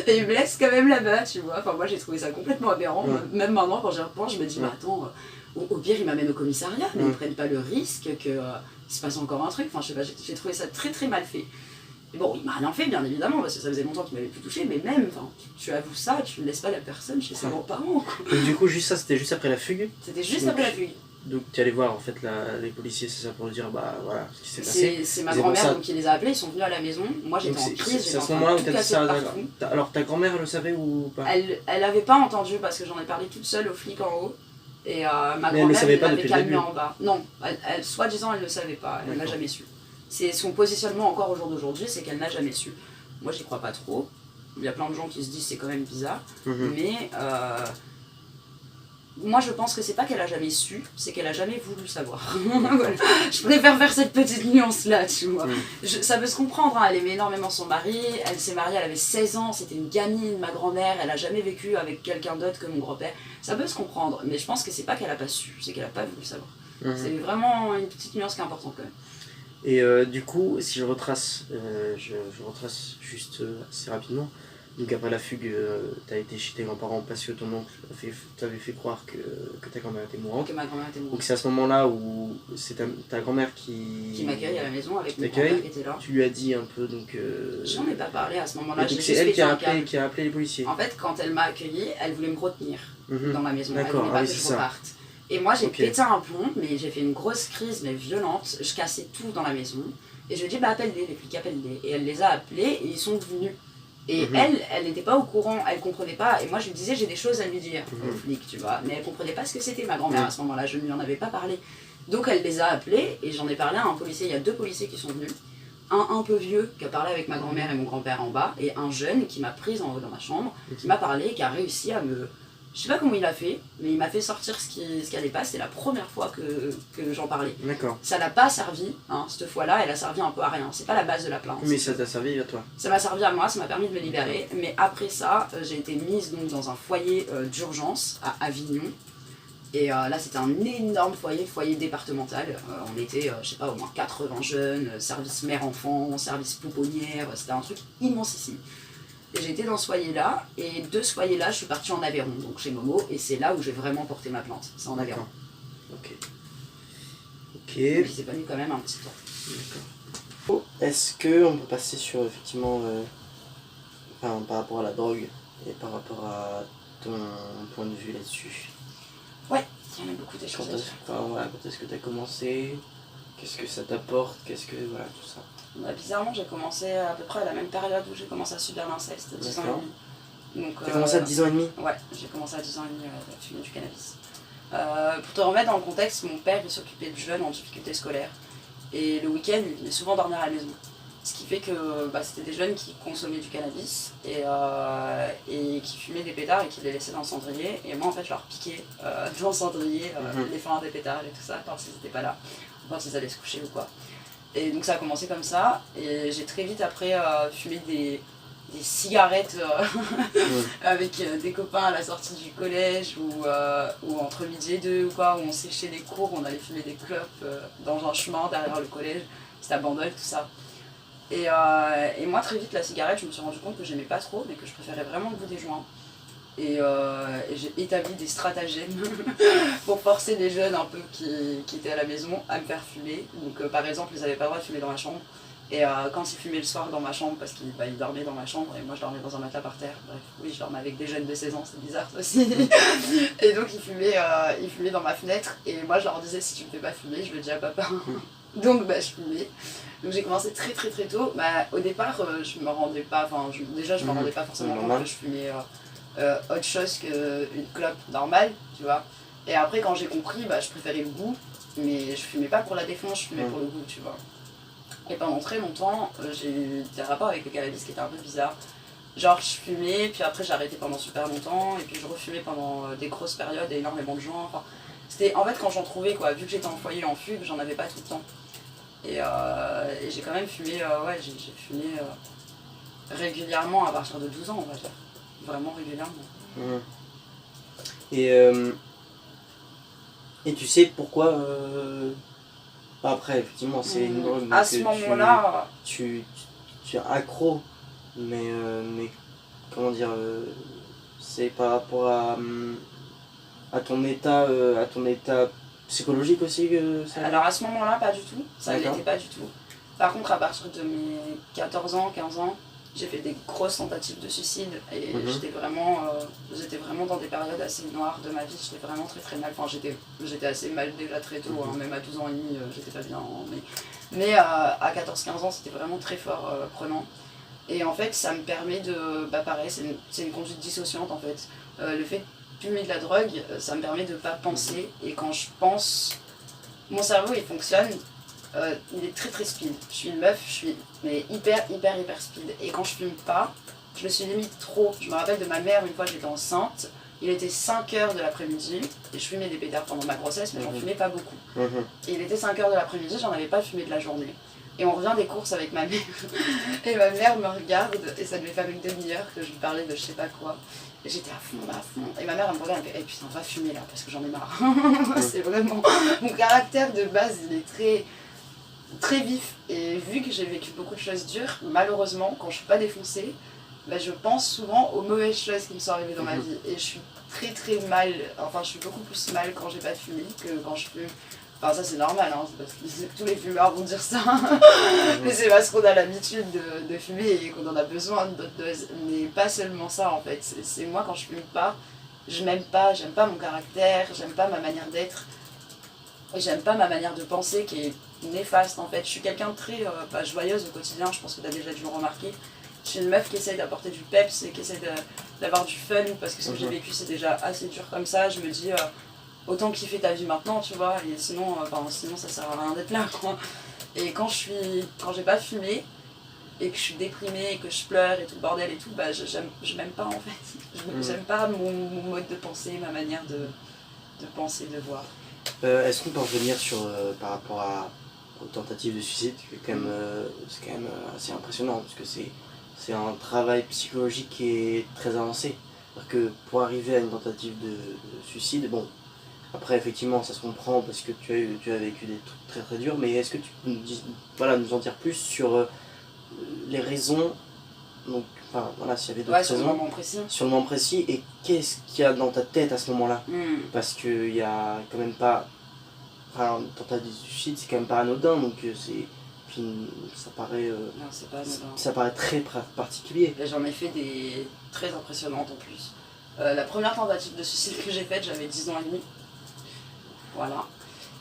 et ils me laissent quand même là-bas, tu vois. Enfin, moi, j'ai trouvé ça complètement aberrant. Même maintenant, quand j'y repense, je me dis, mais attends, au pire, ils m'amènent au commissariat, mais ils ne prennent pas le risque qu'il se passe encore un truc. Enfin, je sais pas, j'ai trouvé ça très très mal fait. Et bon, il m'a rien fait, bien évidemment, parce que ça faisait longtemps qu'il m'avait plus touché, mais même, tu avoues ça, tu ne laisses pas la personne chez ses grands-parents, quoi. Donc du coup, juste ça, c'était juste après la fugue? C'était juste après la fugue. Donc tu allais voir en fait les policiers, c'est ça, pour dire bah voilà ce qui s'est passé. C'est ma grand-mère qui les a appelés, ils sont venus à la maison. Moi j'étais en crise, j'étais en train de tout casser partout. Alors ta grand-mère le savait ou pas? Elle avait pas entendu parce que j'en ai parlé toute seule aux flics en haut. Et ma grand-mère l'avait calmée en bas. Non, soi-disant elle ne le savait pas, elle n'a jamais su. C'est son positionnement encore au jour d'aujourd'hui, c'est qu'elle n'a jamais su. Moi j'y crois pas trop. Il y a plein de gens qui se disent c'est quand même bizarre. Mais moi je pense que c'est pas qu'elle a jamais su, c'est qu'elle a jamais voulu savoir. Voilà. Je préfère faire cette petite nuance là, tu vois. Ça peut se comprendre, hein. Elle aimait énormément son mari, elle s'est mariée, elle avait 16 ans, c'était une gamine, ma grand-mère, elle a jamais vécu avec quelqu'un d'autre que mon grand-père. Ça peut se comprendre, mais je pense que c'est pas qu'elle a pas su, c'est qu'elle a pas voulu savoir. C'est vraiment une petite nuance qui est importante quand même. Et du coup, si je retrace, je retrace juste assez rapidement. Donc après la fugue, t'as été chez tes grands-parents parce que ton oncle t'avait fait croire que ta grand-mère était mourante. Que ma grand-mère était mourante. Donc c'est à ce moment-là où c'est ta grand-mère qui m'accueille à la maison avec mon grand-père qui était là. Tu lui as dit un peu donc... J'en ai pas parlé à ce moment-là. Donc c'est elle qui a appelé les policiers. En fait, quand elle m'a accueillie, elle voulait me retenir dans la maison. Elle D'accord, voulait pas que je reparte. Et moi j'ai pété un plomb, mais j'ai fait une grosse crise mais violente. Je cassais tout dans la maison. Et je lui ai dit bah appelle-les, les flics, appelle-les. Et elle les a appelés et ils sont venus. Et elle n'était pas au courant, elle comprenait pas. Et moi je lui disais j'ai des choses à lui dire aux flics, tu vois. Mais elle comprenait pas ce que c'était ma grand-mère à ce moment-là, je ne lui en avais pas parlé. Donc elle les a appelés et j'en ai parlé à un policier. Il y a 2 policiers qui sont venus. Un peu vieux qui a parlé avec ma grand-mère et mon grand-père en bas. Et un jeune qui m'a prise en haut dans ma chambre, qui m'a parlé et qui a réussi à me... Je sais pas comment il a fait, mais il m'a fait sortir ce qui allait pas. C'était la première fois que j'en parlais. D'accord. Ça n'a pas servi, hein, cette fois-là, elle a servi un peu à rien. C'est pas la base de la plainte. Mais ça t'a servi à toi? Ça m'a servi à moi, ça m'a permis de me libérer. Mais après ça, j'ai été mise donc, dans un foyer d'urgence à Avignon. Et là, c'était un énorme foyer départemental. On était, je sais pas, au moins 80 jeunes, service mère-enfant, service pouponnière. C'était un truc immensissime. Et j'ai été dans ce foyer-là, et de ce foyer-là, je suis partie en Aveyron, donc chez Momo, et c'est là où j'ai vraiment porté ma plainte. C'est en Aveyron. Ok. Donc il s'est pas mis quand même un petit temps. D'accord. Est-ce qu'on peut passer sur, effectivement, par rapport à la drogue, et par rapport à ton point de vue là-dessus? Ouais, il y en a beaucoup des choses à dire. Voilà, quand est-ce que tu as commencé? Qu'est-ce que ça t'apporte? Qu'est-ce que... Voilà, tout ça. Bah, bizarrement, j'ai commencé à peu près à la même période où j'ai commencé à subir l'inceste, 10 ans et demi. T'as commencé à 10 ans et demi? Ouais, j'ai commencé à 10 ans et demi à fumer du cannabis. Pour te remettre dans le contexte, mon père il s'occupait de jeunes en difficulté scolaire. Et le week-end, il venait souvent dormir à la maison. Ce qui fait que c'était des jeunes qui consommaient du cannabis et qui fumaient des pétards et qui les laissaient dans le cendrier. Et moi, en fait, je leur piquais dans le cendrier les fins des pétards et tout ça, quand ils n'étaient pas là, quand ils allaient se coucher ou quoi. Et donc ça a commencé comme ça, et j'ai très vite après fumé des cigarettes avec des copains à la sortie du collège ou entre midi et 2 ou quoi, où on séchait les cours, on allait fumer des clopes dans un chemin derrière le collège, c'était à Bandol, tout ça. Et moi très vite la cigarette, je me suis rendu compte que j'aimais pas trop, mais que je préférais vraiment le goût des joints. Et j'ai établi des stratagèmes pour forcer les jeunes un peu qui étaient à la maison à me faire fumer. Donc par exemple, ils n'avaient pas le droit de fumer dans ma chambre. Et quand ils fumaient le soir dans ma chambre, parce qu'ils dormaient dans ma chambre et moi je dormais dans un matelas par terre. Bref, oui, je dormais avec des jeunes de 16 ans, c'est bizarre ça aussi. Et donc ils fumaient dans ma fenêtre et moi je leur disais si tu me fais pas fumer, je le dis à papa. Donc je fumais. Donc j'ai commencé très tôt. Au départ, je me rendais pas, je me rendais pas forcément compte que je fumais autre chose qu'une clope normale, tu vois. Et après, quand j'ai compris, je préférais le goût, mais je fumais pas pour la défonce, je fumais pour le goût, tu vois. Et pendant très longtemps, j'ai eu des rapports avec le cannabis qui étaient un peu bizarres. Genre, je fumais, puis après j'ai arrêté pendant super longtemps, et puis je refumais pendant des grosses périodes et énormément de joints. Enfin, c'était en fait quand j'en trouvais, quoi, vu que j'étais en foyer en fugue, j'en avais pas tout le temps. Et j'ai quand même fumé, j'ai fumé régulièrement à partir de 12 ans, on va dire. Vraiment régulièrement. Et tu sais pourquoi après, effectivement, c'est une drogue. À ce moment-là. Tu es accro, mais comment dire, c'est par rapport à ton état psychologique aussi que ça. Alors à ce moment-là, pas du tout. Ça ne l'était pas du tout. Par contre, à partir de mes 14 ans, 15 ans, j'ai fait des grosses tentatives de suicide et j'étais vraiment dans des périodes assez noires de ma vie. J'étais vraiment très très mal. Enfin, j'étais assez mal déjà très tôt, hein, même à 12 ans et demi, j'étais pas bien. Mais à 14-15 ans, c'était vraiment très fort prenant. Et en fait, ça me permet de. Pareil, c'est une conduite dissociante en fait. Le fait de fumer de la drogue, ça me permet de pas penser. Et quand je pense, mon cerveau il fonctionne. Il est très très speed. Je suis une meuf, je suis hyper speed. Et quand je fume pas, je me suis limite trop. Je me rappelle de ma mère, une fois j'étais enceinte, il était 5h de l'après-midi, et je fumais des pétards pendant ma grossesse, mais j'en fumais pas beaucoup. Et il était 5h de l'après-midi, j'en avais pas fumé de la journée. Et on revient des courses avec ma mère, et ma mère me regarde, et ça devait faire une demi-heure que je lui parlais de je sais pas quoi. Et j'étais à fond. Et ma mère elle me regarde, elle me fait putain, va fumer là, parce que j'en ai marre. C'est vraiment. Mon caractère de base, il est très vif, et vu que j'ai vécu beaucoup de choses dures, malheureusement, quand je suis pas défoncée, je pense souvent aux mauvaises choses qui me sont arrivées dans ma vie, et je suis très mal, enfin je suis beaucoup plus mal quand j'ai pas fumé que quand je fume. Enfin ça c'est normal, hein, c'est parce que tous les fumeurs vont dire ça, mais c'est parce qu'on a l'habitude de fumer et qu'on en a besoin d'autres doses, mais pas seulement ça en fait, c'est moi quand je fume pas, je m'aime pas, j'aime pas mon caractère, j'aime pas ma manière d'être, et j'aime pas ma manière de penser qui est néfaste en fait. Je suis quelqu'un de très joyeuse au quotidien, je pense que tu as déjà dû le remarquer. Je suis une meuf qui essaye d'apporter du peps et qui essaye d'avoir du fun, parce que ce que j'ai vécu c'est déjà assez dur comme ça. Je me dis autant kiffer ta vie maintenant, tu vois, et sinon ça sert à rien d'être là quoi. Et quand j'ai pas fumé et que je suis déprimée et que je pleure et tout le bordel et tout, je m'aime pas en fait. J'aime pas mon mode de pensée, ma manière de penser, de voir. Est-ce qu'on peut revenir sur par rapport aux tentatives de suicide, c'est quand même assez impressionnant, parce que c'est un travail psychologique qui est très avancé. C'est-à-dire que pour arriver à une tentative de suicide, bon, après effectivement ça se comprend parce que tu as vécu des trucs très très durs, mais est-ce que tu peux nous en dire plus sur les raisons, donc s'il y avait d'autres raisons, sur le moment précis, et qu'est-ce qu'il y a dans ta tête à ce moment-là, parce qu'il y a quand même pas, une tentative de suicide c'est quand même pas anodin, donc ça paraît non, c'est pas anodin. Ça paraît très particulier. Et j'en ai fait des très impressionnantes en plus. La première tentative de suicide que j'ai faite, j'avais 10 ans et demi. Voilà.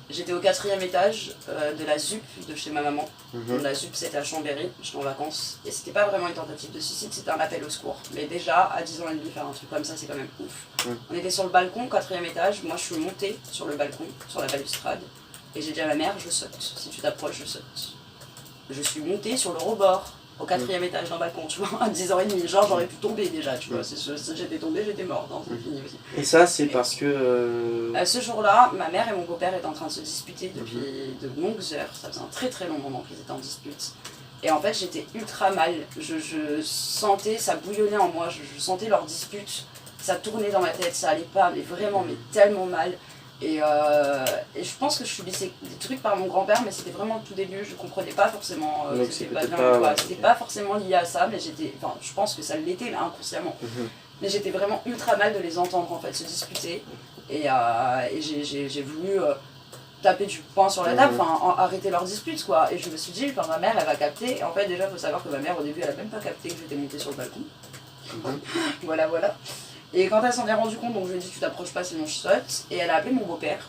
J'étais au 4e étage de la ZUP de chez ma maman. La ZUP c'était à Chambéry, j'étais en vacances. Et c'était pas vraiment une tentative de suicide, c'était un appel au secours. Mais déjà, à 10 ans et demi, faire un truc comme ça, c'est quand même ouf. On était sur le balcon, 4e étage. Moi je suis montée sur le balcon, sur la balustrade. Et j'ai dit à ma mère, je saute. Si tu t'approches, je saute. Je suis montée sur le rebord, au 4e étage d'un balcon, tu vois, à 10 ans et demi. Genre j'aurais pu tomber déjà, tu vois. Si j'étais tombée, j'étais morte, hein, c'est fini aussi. Et ça, c'est parce que... Ce jour-là, ma mère et mon beau-père étaient en train de se disputer depuis de longues heures. Ça faisait un très très long moment qu'ils étaient en dispute. Et en fait, j'étais ultra mal. Je sentais, ça bouillonnait en moi, je sentais leur dispute. Ça tournait dans ma tête, ça allait pas, mais vraiment, mais tellement mal. Et je pense que je subissais des trucs par mon grand-père, mais c'était vraiment le tout début, je comprenais pas forcément que c'était pas bien, c'était pas forcément lié à ça, mais je pense que ça l'était là, inconsciemment. Mais j'étais vraiment ultra mal de les entendre en fait se disputer, et j'ai voulu taper du poing sur la table, arrêter leur dispute quoi, et je me suis dit, ma mère elle va capter, et en fait déjà il faut savoir que ma mère au début elle a même pas capté que j'étais montée sur le balcon. Voilà. Et quand elle s'en est rendue compte, donc je lui ai dit tu t'approches pas sinon je saute, et elle a appelé mon beau-père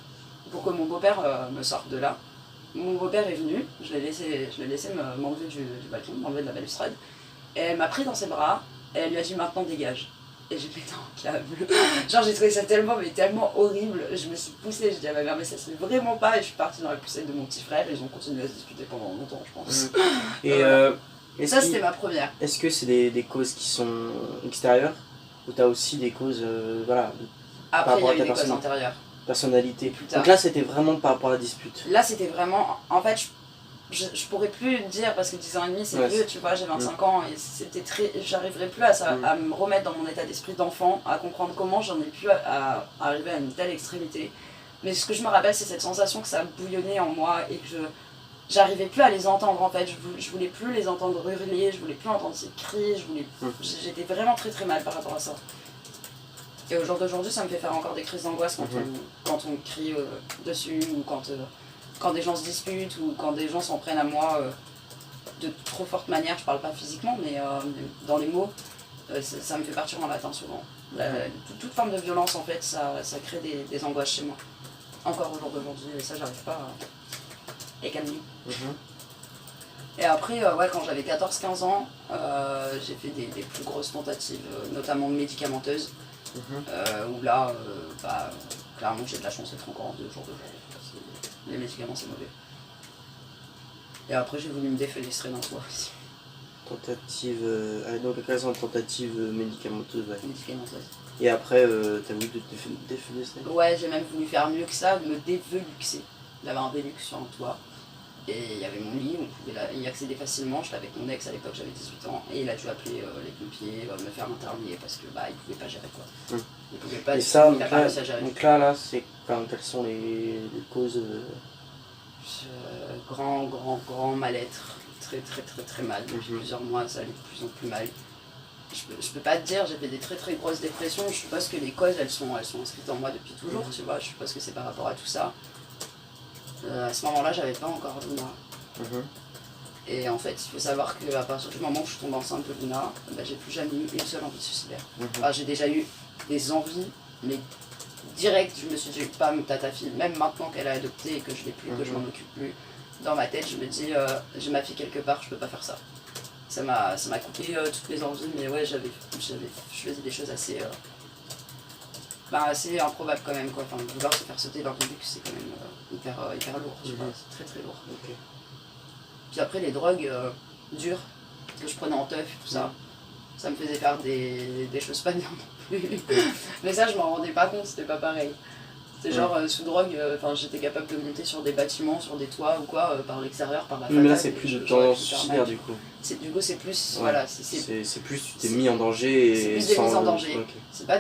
pour que mon beau-père me sorte de là. Mon beau-père est venu, je l'ai laissé m'enlever du balcon, m'enlever de la balustrade, et elle m'a pris dans ses bras, et elle lui a dit maintenant dégage. et j'ai pété un câble. Genre j'ai trouvé ça tellement horrible, je me suis poussée, j'ai dit à ma mère mais ça se fait vraiment pas, et je suis partie dans la poussette de mon petit frère et ils ont continué à se disputer pendant longtemps je pense. Et Ça c'était ma première. est-ce que c'est des causes qui sont extérieures ou t'as aussi des causes voilà, Après il y rapport a à eu ta des causes personne. intérieures. personnalité? Plus tard. Donc là c'était vraiment par rapport à la dispute. Là c'était vraiment, en fait je pourrais plus le dire parce que 10 ans et demi c'est Ouais, vieux, tu vois, j'ai 25 ans et c'était très, j'arriverai plus à me remettre dans mon état d'esprit d'enfant, à comprendre comment j'en ai pu à arriver à une telle extrémité. Mais ce que je me rappelle c'est cette sensation que ça bouillonnait en moi et que j'arrivais plus à les entendre en fait, je voulais plus les entendre hurler, je voulais plus entendre ces cris, j'étais vraiment très très mal par rapport à ça. Et au jour d'aujourd'hui ça me fait faire encore des crises d'angoisse quand on crie dessus ou quand des gens se disputent ou quand des gens s'en prennent à moi de trop forte manière, je parle pas physiquement mais dans les mots, ça me fait partir en latin souvent. Toute forme de violence en fait, ça crée des angoisses chez moi. Encore au jour d'aujourd'hui, et ça j'arrive pas à calmer. Et après, quand j'avais 14-15 ans, j'ai fait des plus grosses tentatives, notamment médicamenteuses, où là, clairement j'ai de la chance d'être encore en vie au jour d'aujourd'hui. Les médicaments c'est mauvais. Et après j'ai voulu me défenestrer d'un toit aussi. Tentative, donc occasion de tentative médicamenteuse, ouais. Médicamenteuse. Et après, t'as voulu te défenestrer? Ouais, j'ai même voulu faire mieux que ça, me déveluxer. J'avais un Velux sur un toit. Et il y avait mon lit, on pouvait y accéder facilement. J'étais avec mon ex à l'époque, j'avais 18 ans. Et il a dû appeler les pompiers, me faire interner parce que il pouvait pas gérer quoi. Il pouvait pas, Et ça, il a pas réussi à gérer. donc là c'est, quelles sont les causes Grand mal-être. Très très très très mal. Depuis plusieurs mois, ça allait de plus en plus mal. Je peux pas te dire, j'ai fait des très très grosses dépressions. Je suppose que les causes elles sont inscrites en moi depuis toujours, tu vois. Je suppose que c'est par rapport à tout ça. À ce moment-là, j'avais pas encore Luna. Et en fait, il faut savoir qu'à partir du moment où je suis tombée enceinte de Luna, j'ai plus jamais eu une seule envie de suicidaire. Enfin, j'ai déjà eu des envies, mais direct, je me suis dit, pam, t'as ta fille, même maintenant qu'elle est adoptée et que je l'ai plus, que je m'en occupe plus, dans ma tête, je me dis, j'ai ma fille quelque part, je peux pas faire ça. Ça m'a coupé toutes les envies, mais ouais, je faisais des choses assez improbables quand même, quoi. Enfin, vouloir se faire sauter dans le but, c'est quand même hyper lourd, tu vois, c'est très très lourd. Puis après, les drogues dures que je prenais en teuf, tout ça, ça me faisait faire des choses pas bien non plus. Mais ça, je m'en rendais pas compte, c'était pas pareil. C'était genre sous drogue, j'étais capable de monter sur des bâtiments, sur des toits ou quoi, par l'extérieur, par la façade. Mais là c'est plus de tendance suicidaire du coup. Du coup c'est plus, c'est plus tu t'es mis en danger et c'est plus des mises en danger. Okay. C'est pas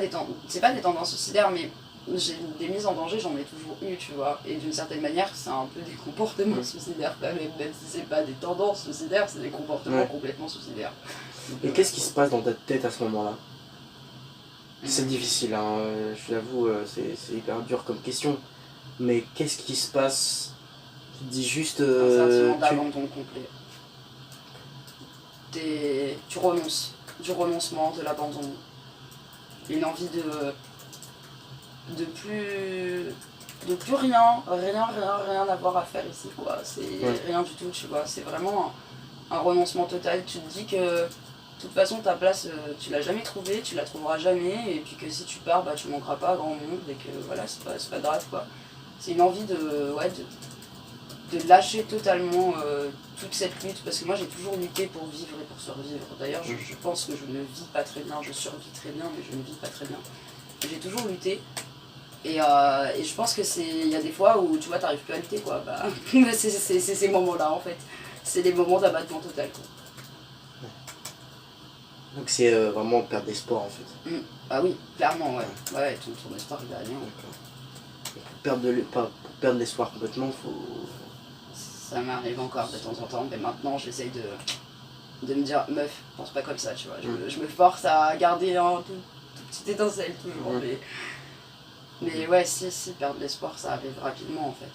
des tendances suicidaires, mais j'ai des mises en danger, j'en ai toujours eu, tu vois. Et d'une certaine manière, c'est un peu des comportements suicidaires quand même si c'est pas des tendances suicidaires, c'est des comportements complètement suicidaires. Donc, et qu'est-ce qui se passe dans ta tête à ce moment-là? C'est difficile, hein, je l'avoue, c'est hyper dur comme question. Mais qu'est-ce qui se passe? Tu te dis juste... un sentiment d'abandon complet. Tu renonces. Du renoncement, de l'abandon. Une envie de plus rien avoir à faire ici, quoi. C'est rien du tout, tu vois. C'est vraiment un renoncement total. Tu te dis que de toute façon ta place tu l'as jamais trouvée, tu la trouveras jamais, et puis que si tu pars tu manqueras pas à grand monde et que voilà, c'est pas grave quoi. C'est une envie de lâcher totalement toute cette lutte, parce que moi j'ai toujours lutté pour vivre et pour survivre. D'ailleurs je pense que je ne vis pas très bien, je survis très bien mais je ne vis pas très bien. J'ai toujours lutté et je pense que il y a des fois où tu vois t'arrives plus à lutter quoi, c'est ces moments là en fait, c'est des moments d'abattement total quoi. Donc c'est vraiment perdre d'espoir en fait. Ah oui, clairement, ouais, ton espoir il va rien. Pour perdre l'espoir complètement, faut... Ça m'arrive encore de temps en temps, mais maintenant j'essaye de me dire, meuf, pense pas comme ça, tu vois. Je me force à garder un tout petite étincelle toujours, mais ouais, si perdre l'espoir ça arrive rapidement en fait.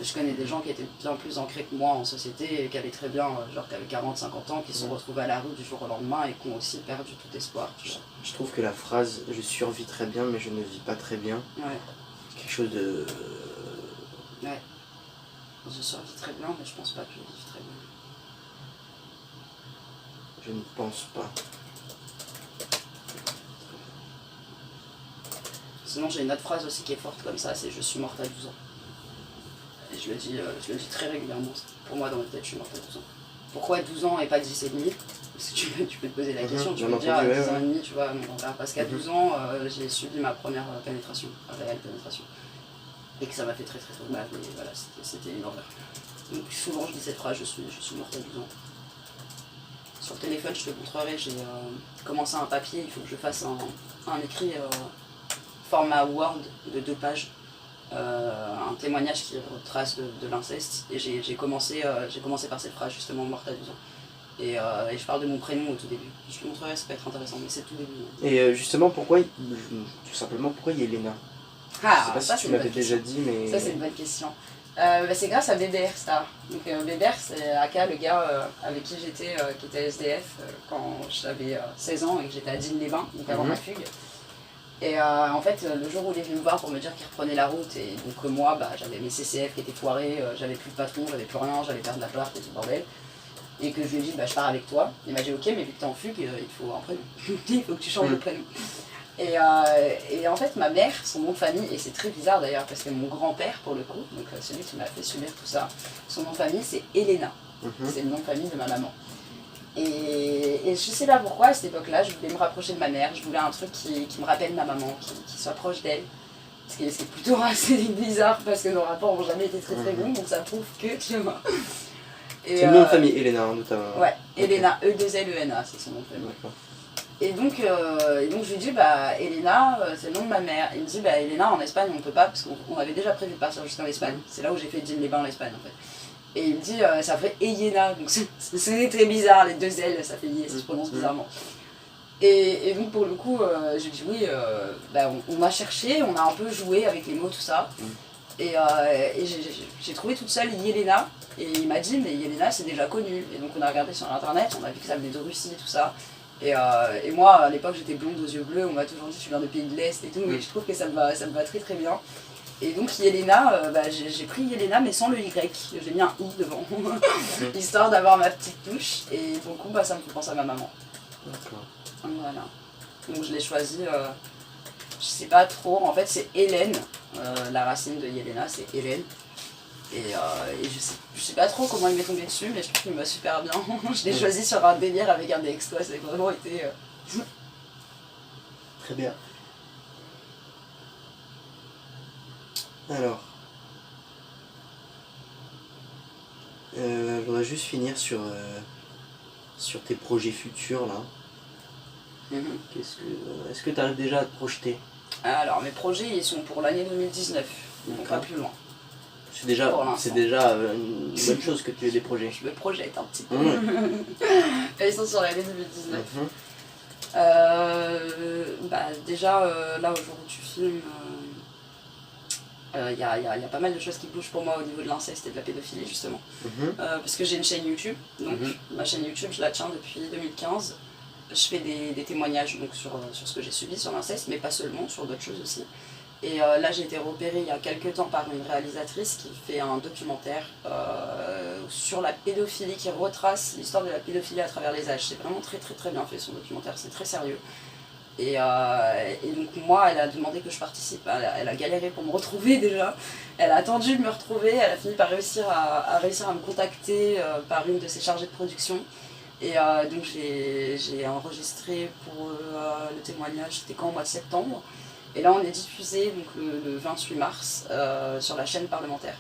Je connais des gens qui étaient bien plus ancrés que moi en société et qui allaient très bien, genre qui avaient 40-50 ans, qui se sont retrouvés à la rue du jour au lendemain et qui ont aussi perdu tout espoir. Tu vois. Je trouve que la phrase « je survis très bien mais je ne vis pas très bien », c'est quelque chose de... Ouais. Je survis très bien mais je pense pas que je vis très bien. Je ne pense pas. Sinon, j'ai une autre phrase aussi qui est forte comme ça, c'est « je suis morte à 12 ans ». Et je le dis très régulièrement. Pour moi, dans ma tête, je suis morte à 12 ans. Pourquoi 12 ans et pas 10 et demi? Parce que tu peux te poser la question, tu peux te dire à 10 ans et demi, tu vois, mon grand-père. Parce qu'à 12 ans, j'ai subi ma première pénétration, réelle pénétration. Et que ça m'a fait très très mal, mais voilà, c'était une horreur. Donc souvent je dis cette phrase, je suis morte à 12 ans. Sur le téléphone, je te montrerai, j'ai commencé un papier, il faut que je fasse un écrit format Word de 2 pages. Un témoignage qui retrace de l'inceste. Et j'ai commencé par cette phrase, justement, morte à 12 ans. Et je parle de mon prénom au tout début. Je te montrerai, ça peut être intéressant, mais c'est tout début. Et justement, pourquoi Yelena? Ah, je sais pas si tu m'avais déjà dit, mais... Ça, c'est une bonne question. C'est grâce à Bébert Star. Donc Bébert, c'est Aka, le gars avec qui j'étais, qui était SDF quand j'avais 16 ans et que j'étais à Digne-les-Bains, donc avant ma fugue. Et en fait, le jour où il est venu me voir pour me dire qu'il reprenait la route, et donc moi, j'avais mes CCF qui étaient foirés, j'avais plus de patron, j'avais plus rien, j'allais perdre l'appart et tout le bordel. Et que je lui ai dit, je pars avec toi. Il m'a dit, ok, mais vu que t'es en fugue, il faut un prénom. Il faut que tu changes de prénom. Et en fait, ma mère, son nom de famille, et c'est très bizarre d'ailleurs, parce que mon grand-père, pour le coup, donc celui qui m'a fait subir tout ça, son nom de famille, c'est Elena. C'est le nom de famille de ma maman. Et je sais pas pourquoi, à cette époque-là, je voulais me rapprocher de ma mère, je voulais un truc qui me rappelle ma maman, qui soit proche d'elle. Ce qui est plutôt assez bizarre, parce que nos rapports n'ont jamais été très très bons, donc ça prouve que, tu vois. C'est le nom de famille, Elena, notamment. Ouais, Elena, E2L-E-N-A, c'est son nom de famille. Et donc je lui dis, Elena, c'est le nom de ma mère. Il me dit, Elena, en Espagne, on peut pas, parce qu'on avait déjà prévu de partir jusqu'en Espagne. C'est là où j'ai fait Digne-les-Bains en Espagne, en fait. Et il me dit, ça fait Eyena, donc c'est très bizarre, les 2 L, ça fait Yé, ça se prononce bizarrement. Et donc pour le coup, je lui dis oui, on a cherché, on a un peu joué avec les mots, tout ça. Et j'ai trouvé toute seule Yelena, et il m'a dit, mais Yelena c'est déjà connu. Et donc on a regardé sur internet, on a vu que ça venait de Russie, tout ça. Et moi, à l'époque, j'étais blonde aux yeux bleus, on m'a toujours dit tu viens de pays de l'Est et tout, et je trouve que ça me va très très bien. Et donc Yelena, j'ai pris Yelena mais sans le Y, j'ai mis un I devant, histoire d'avoir ma petite touche, et pour le coup ça me fait penser à ma maman. D'accord. Voilà. Donc je l'ai choisi, je sais pas trop, en fait c'est Hélène, la racine de Yelena c'est Hélène. Et je sais pas trop comment il m'est tombé dessus, mais je trouve qu'il me va super bien. Je l'ai choisi sur un délire avec un ex, quoi, c'est vraiment été... Très bien. Alors, je voudrais juste finir sur tes projets futurs là. Est-ce que tu arrives déjà à te projeter? Alors mes projets ils sont pour l'année 2019, donc pas plus loin. C'est déjà une bonne chose que tu aies des projets. Je me projette un petit peu. Ils sont sur l'année 2019. Déjà là au jour où tu filmes, y a pas mal de choses qui bougent pour moi au niveau de l'inceste et de la pédophilie justement. Parce que j'ai une chaîne YouTube, donc ma chaîne YouTube je la tiens depuis 2015. Je fais des témoignages donc, sur ce que j'ai subi sur l'inceste, mais pas seulement, sur d'autres choses aussi. Et là j'ai été repérée il y a quelques temps par une réalisatrice qui fait un documentaire sur la pédophilie, qui retrace l'histoire de la pédophilie à travers les âges. C'est vraiment très très très bien fait son documentaire, c'est très sérieux. Et donc moi, elle a demandé que je participe, elle a galéré pour me retrouver déjà, elle a attendu de me retrouver, elle a fini par réussir à me contacter par une de ses chargées de production. Et donc j'ai enregistré pour le témoignage, c'était quand, au mois de septembre. Et là on est diffusé donc, le 28 mars sur la chaîne parlementaire,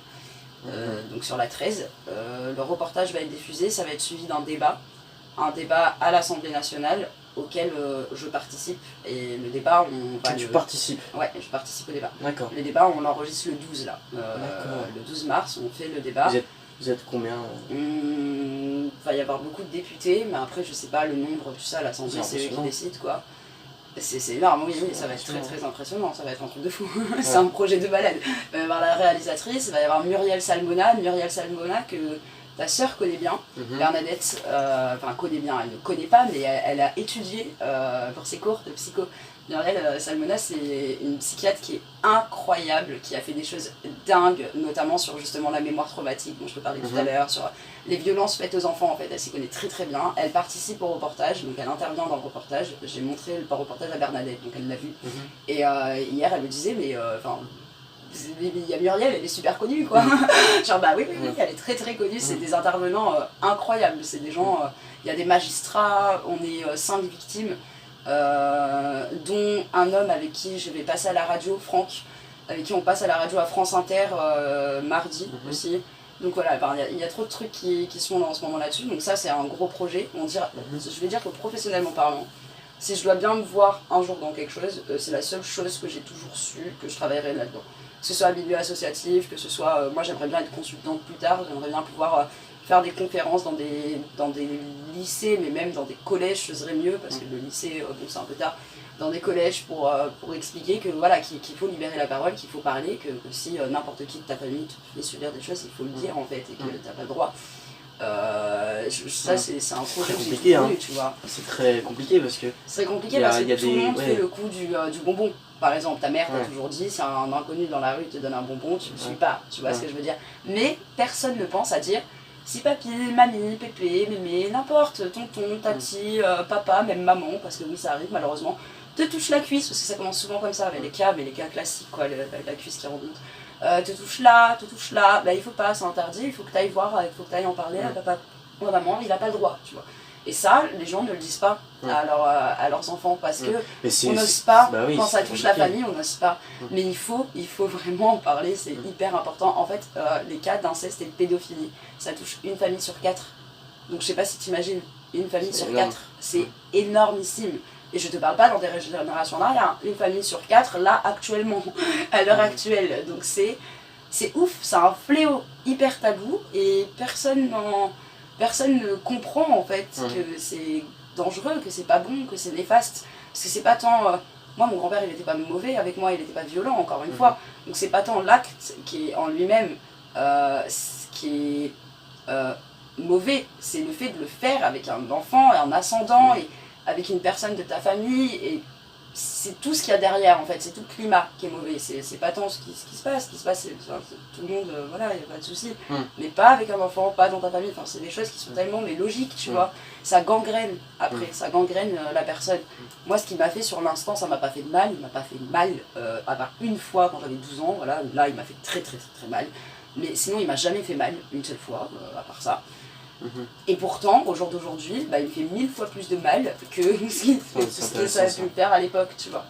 donc sur la 13. Le reportage va être diffusé, ça va être suivi d'un débat, à l'Assemblée nationale auquel je participe. Et le débat, Tu participes? Ouais, je participe au débat. D'accord. Le débat, on l'enregistre le 12 là. Le 12 mars, on fait le débat. Vous êtes combien? Il va y avoir beaucoup de députés, mais après je sais pas le nombre, tout ça, l'Assemblée c'est eux qui décident quoi. C'est énorme, oui, ça va être très très impressionnant, ça va être un truc de fou. C'est un projet de balade. Il va y avoir la réalisatrice, il va y avoir Muriel Salmona que ta sœur connaît bien, Bernadette, connaît bien, elle ne connaît pas, mais elle a étudié pour ses cours de psycho Muriel Salmona, c'est une psychiatre qui est incroyable, qui a fait des choses dingues, notamment sur justement la mémoire traumatique dont je te parlais tout à l'heure, sur les violences faites aux enfants en fait. Elle s'y connaît très très bien. Elle participe au reportage, donc elle intervient dans le reportage. J'ai montré le reportage à Bernadette, donc elle l'a vu. Et hier elle me disait, mais il y a Muriel, elle est super connue quoi. Genre bah oui, elle est très très connue, c'est des intervenants incroyables, c'est des gens, il y a des magistrats, on est 5 victimes. Dont un homme avec qui je vais passer à la radio, Franck, avec qui on passe à la radio à France Inter mardi aussi. Donc voilà, il y a trop de trucs qui sont en ce moment là-dessus, donc ça c'est un gros projet. Je vais dire que professionnellement parlant, si je dois bien me voir un jour dans quelque chose, c'est la seule chose que j'ai toujours su que je travaillerai là-dedans. Que ce soit à milieu associatif, que ce soit, moi j'aimerais bien être consultante plus tard, j'aimerais bien pouvoir faire des conférences dans des lycées, mais même dans des collèges, ce serait mieux, parce que le lycée, bon c'est un peu tard, dans des collèges pour expliquer que voilà, qu'il faut libérer la parole, qu'il faut parler, que si n'importe qui de ta famille te fait subir des choses, il faut le dire en fait, et que t'as pas le droit. Ça c'est un projet que j'ai voulu, tu vois. C'est très compliqué parce que... C'est compliqué parce que tout le monde fait le coup du bonbon. Par exemple, ta mère t'a toujours dit, si un inconnu dans la rue te donne un bonbon, tu ne le suis pas, tu vois ce que je veux dire. Mais personne ne pense à dire, si papy, mamie, pépé, mémé, n'importe, tonton, tati, papa, même maman, parce que oui ça arrive malheureusement, te touche la cuisse, parce que ça commence souvent comme ça, avec les cas classiques, quoi, la cuisse qui remonte. Te touche là, bah il faut pas, c'est interdit, il faut que tu ailles voir, il faut que tu ailles en parler à papa ou à maman, il a pas le droit, tu vois. Et ça, les gens ne le disent pas à leurs enfants, parce que on n'ose pas, quand ça touche la famille, on n'ose pas. Mais il faut vraiment en parler, c'est hyper important. En fait, les cas d'inceste et de pédophilie, ça touche une famille sur 4. Donc je sais pas si tu imagines, une famille sur 4, c'est énormissime. Et je te parle pas dans des générations en arrière, une famille sur 4, là, actuellement, à l'heure actuelle. Donc c'est ouf, c'est un fléau hyper tabou, et personne ne comprend en fait que c'est dangereux, que c'est pas bon, que c'est néfaste. Parce que c'est pas tant... moi mon grand-père il était pas mauvais avec moi, il était pas violent encore une fois. Donc c'est pas tant l'acte qui est en lui-même qui est mauvais, c'est le fait de le faire avec un enfant et un ascendant et avec une personne de ta famille, et c'est tout ce qu'il y a derrière en fait, c'est tout le climat qui est mauvais, c'est pas tant ce qui se passe, c'est tout le monde, voilà, il n'y a pas de souci, mais pas avec un enfant, pas dans ta famille, enfin, c'est des choses qui sont tellement mais logiques, tu vois, ça gangrène après, ça gangrène la personne. Moi ce qui m'a fait sur l'instant, ça m'a pas fait de mal, il m'a pas fait de mal, à part une fois quand j'avais 12 ans, voilà, là il m'a fait très mal, mais sinon il m'a jamais fait mal, une seule fois, à part ça. Et pourtant, au jour d'aujourd'hui, bah, il me fait 1000 fois plus de mal que ce que ça a pu me faire à l'époque, tu vois.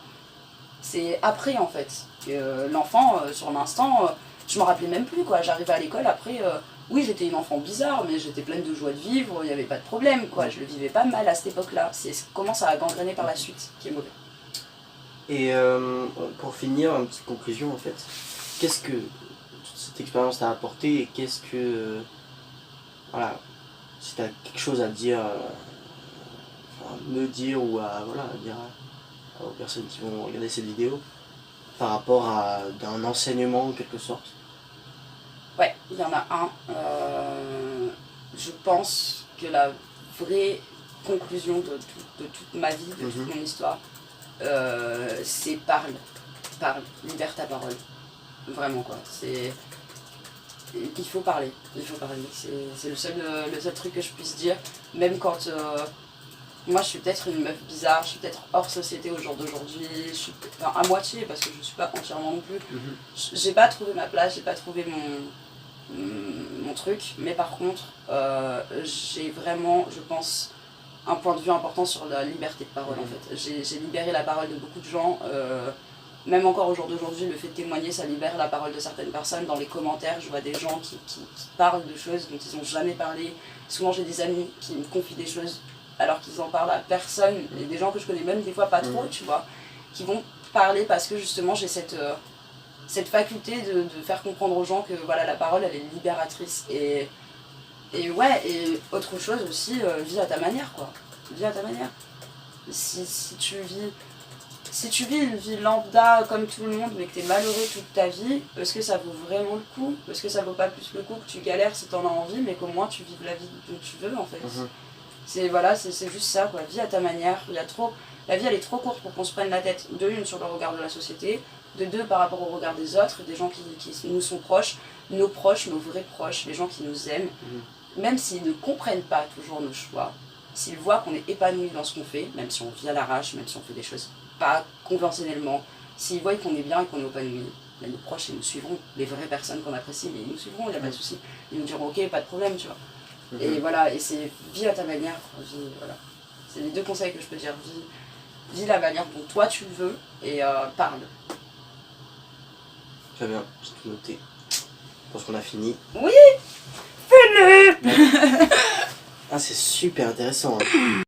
C'est après, en fait, que l'enfant, sur l'instant, je m'en rappelais même plus, quoi. J'arrivais à l'école, après, oui, j'étais une enfant bizarre, mais j'étais pleine de joie de vivre, il n'y avait pas de problème, quoi. Je le vivais pas mal à cette époque-là. C'est comment ça a gangréné par la suite qui est mauvais. Et pour finir, une petite conclusion, en fait, qu'est-ce que toute cette expérience t'a apporté, et qu'est-ce que... voilà, si tu as quelque chose à dire, me dire, ou à dire aux personnes qui vont regarder cette vidéo par rapport à un enseignement en quelque sorte. Ouais, il y en a un. Je pense que la vraie conclusion de toute ma vie, de toute mon histoire, c'est parle, libère ta parole. Vraiment quoi. Il faut parler, c'est le seul truc que je puisse dire, même quand moi je suis peut-être une meuf bizarre, je suis peut-être hors société au jour d'aujourd'hui, je suis à moitié parce que je suis pas entièrement non plus, j'ai pas trouvé ma place, j'ai pas trouvé mon truc, mais par contre j'ai vraiment, je pense, un point de vue important sur la liberté de parole en fait. J'ai libéré la parole de beaucoup de gens. Même encore au jour d'aujourd'hui, le fait de témoigner, ça libère la parole de certaines personnes. Dans les commentaires, je vois des gens qui parlent de choses dont ils n'ont jamais parlé. Souvent, j'ai des amis qui me confient des choses alors qu'ils en parlent à personne. Et des gens que je connais même des fois pas trop, tu vois, qui vont parler parce que justement, j'ai cette faculté de faire comprendre aux gens que voilà, la parole, elle est libératrice. Et ouais, et autre chose aussi, vis à ta manière, quoi. Vis à ta manière. Si tu vis une vie lambda comme tout le monde mais que t'es malheureux toute ta vie, est-ce que ça vaut vraiment le coup? Est-ce que ça vaut pas plus le coup que tu galères si t'en as envie mais qu'au moins tu vives la vie dont tu veux en fait? Voilà, c'est juste ça, quoi. Vis à ta manière. La vie, elle est trop courte pour qu'on se prenne la tête, de une, sur le regard de la société, de deux, par rapport au regard des autres, des gens qui nous sont proches, nos vrais proches, les gens qui nous aiment. Même s'ils ne comprennent pas toujours nos choix, s'ils voient qu'on est épanoui dans ce qu'on fait, même si on vit à l'arrache, même si on fait des choses pas conventionnellement, s'ils voient qu'on est bien et qu'on est épanoui, ben nos proches, ils nous suivront. Les vraies personnes qu'on apprécie, mais ils nous suivront, il n'y a pas de souci. Ils nous diront ok, pas de problème, tu vois. Et voilà, et c'est vis à ta manière, voilà. C'est les deux conseils que je peux dire. Vis la manière dont toi tu le veux et parle. Très bien, j'ai tout noté. Je pense qu'on a fini. Oui, fais-le. Ah, c'est super intéressant. Hein.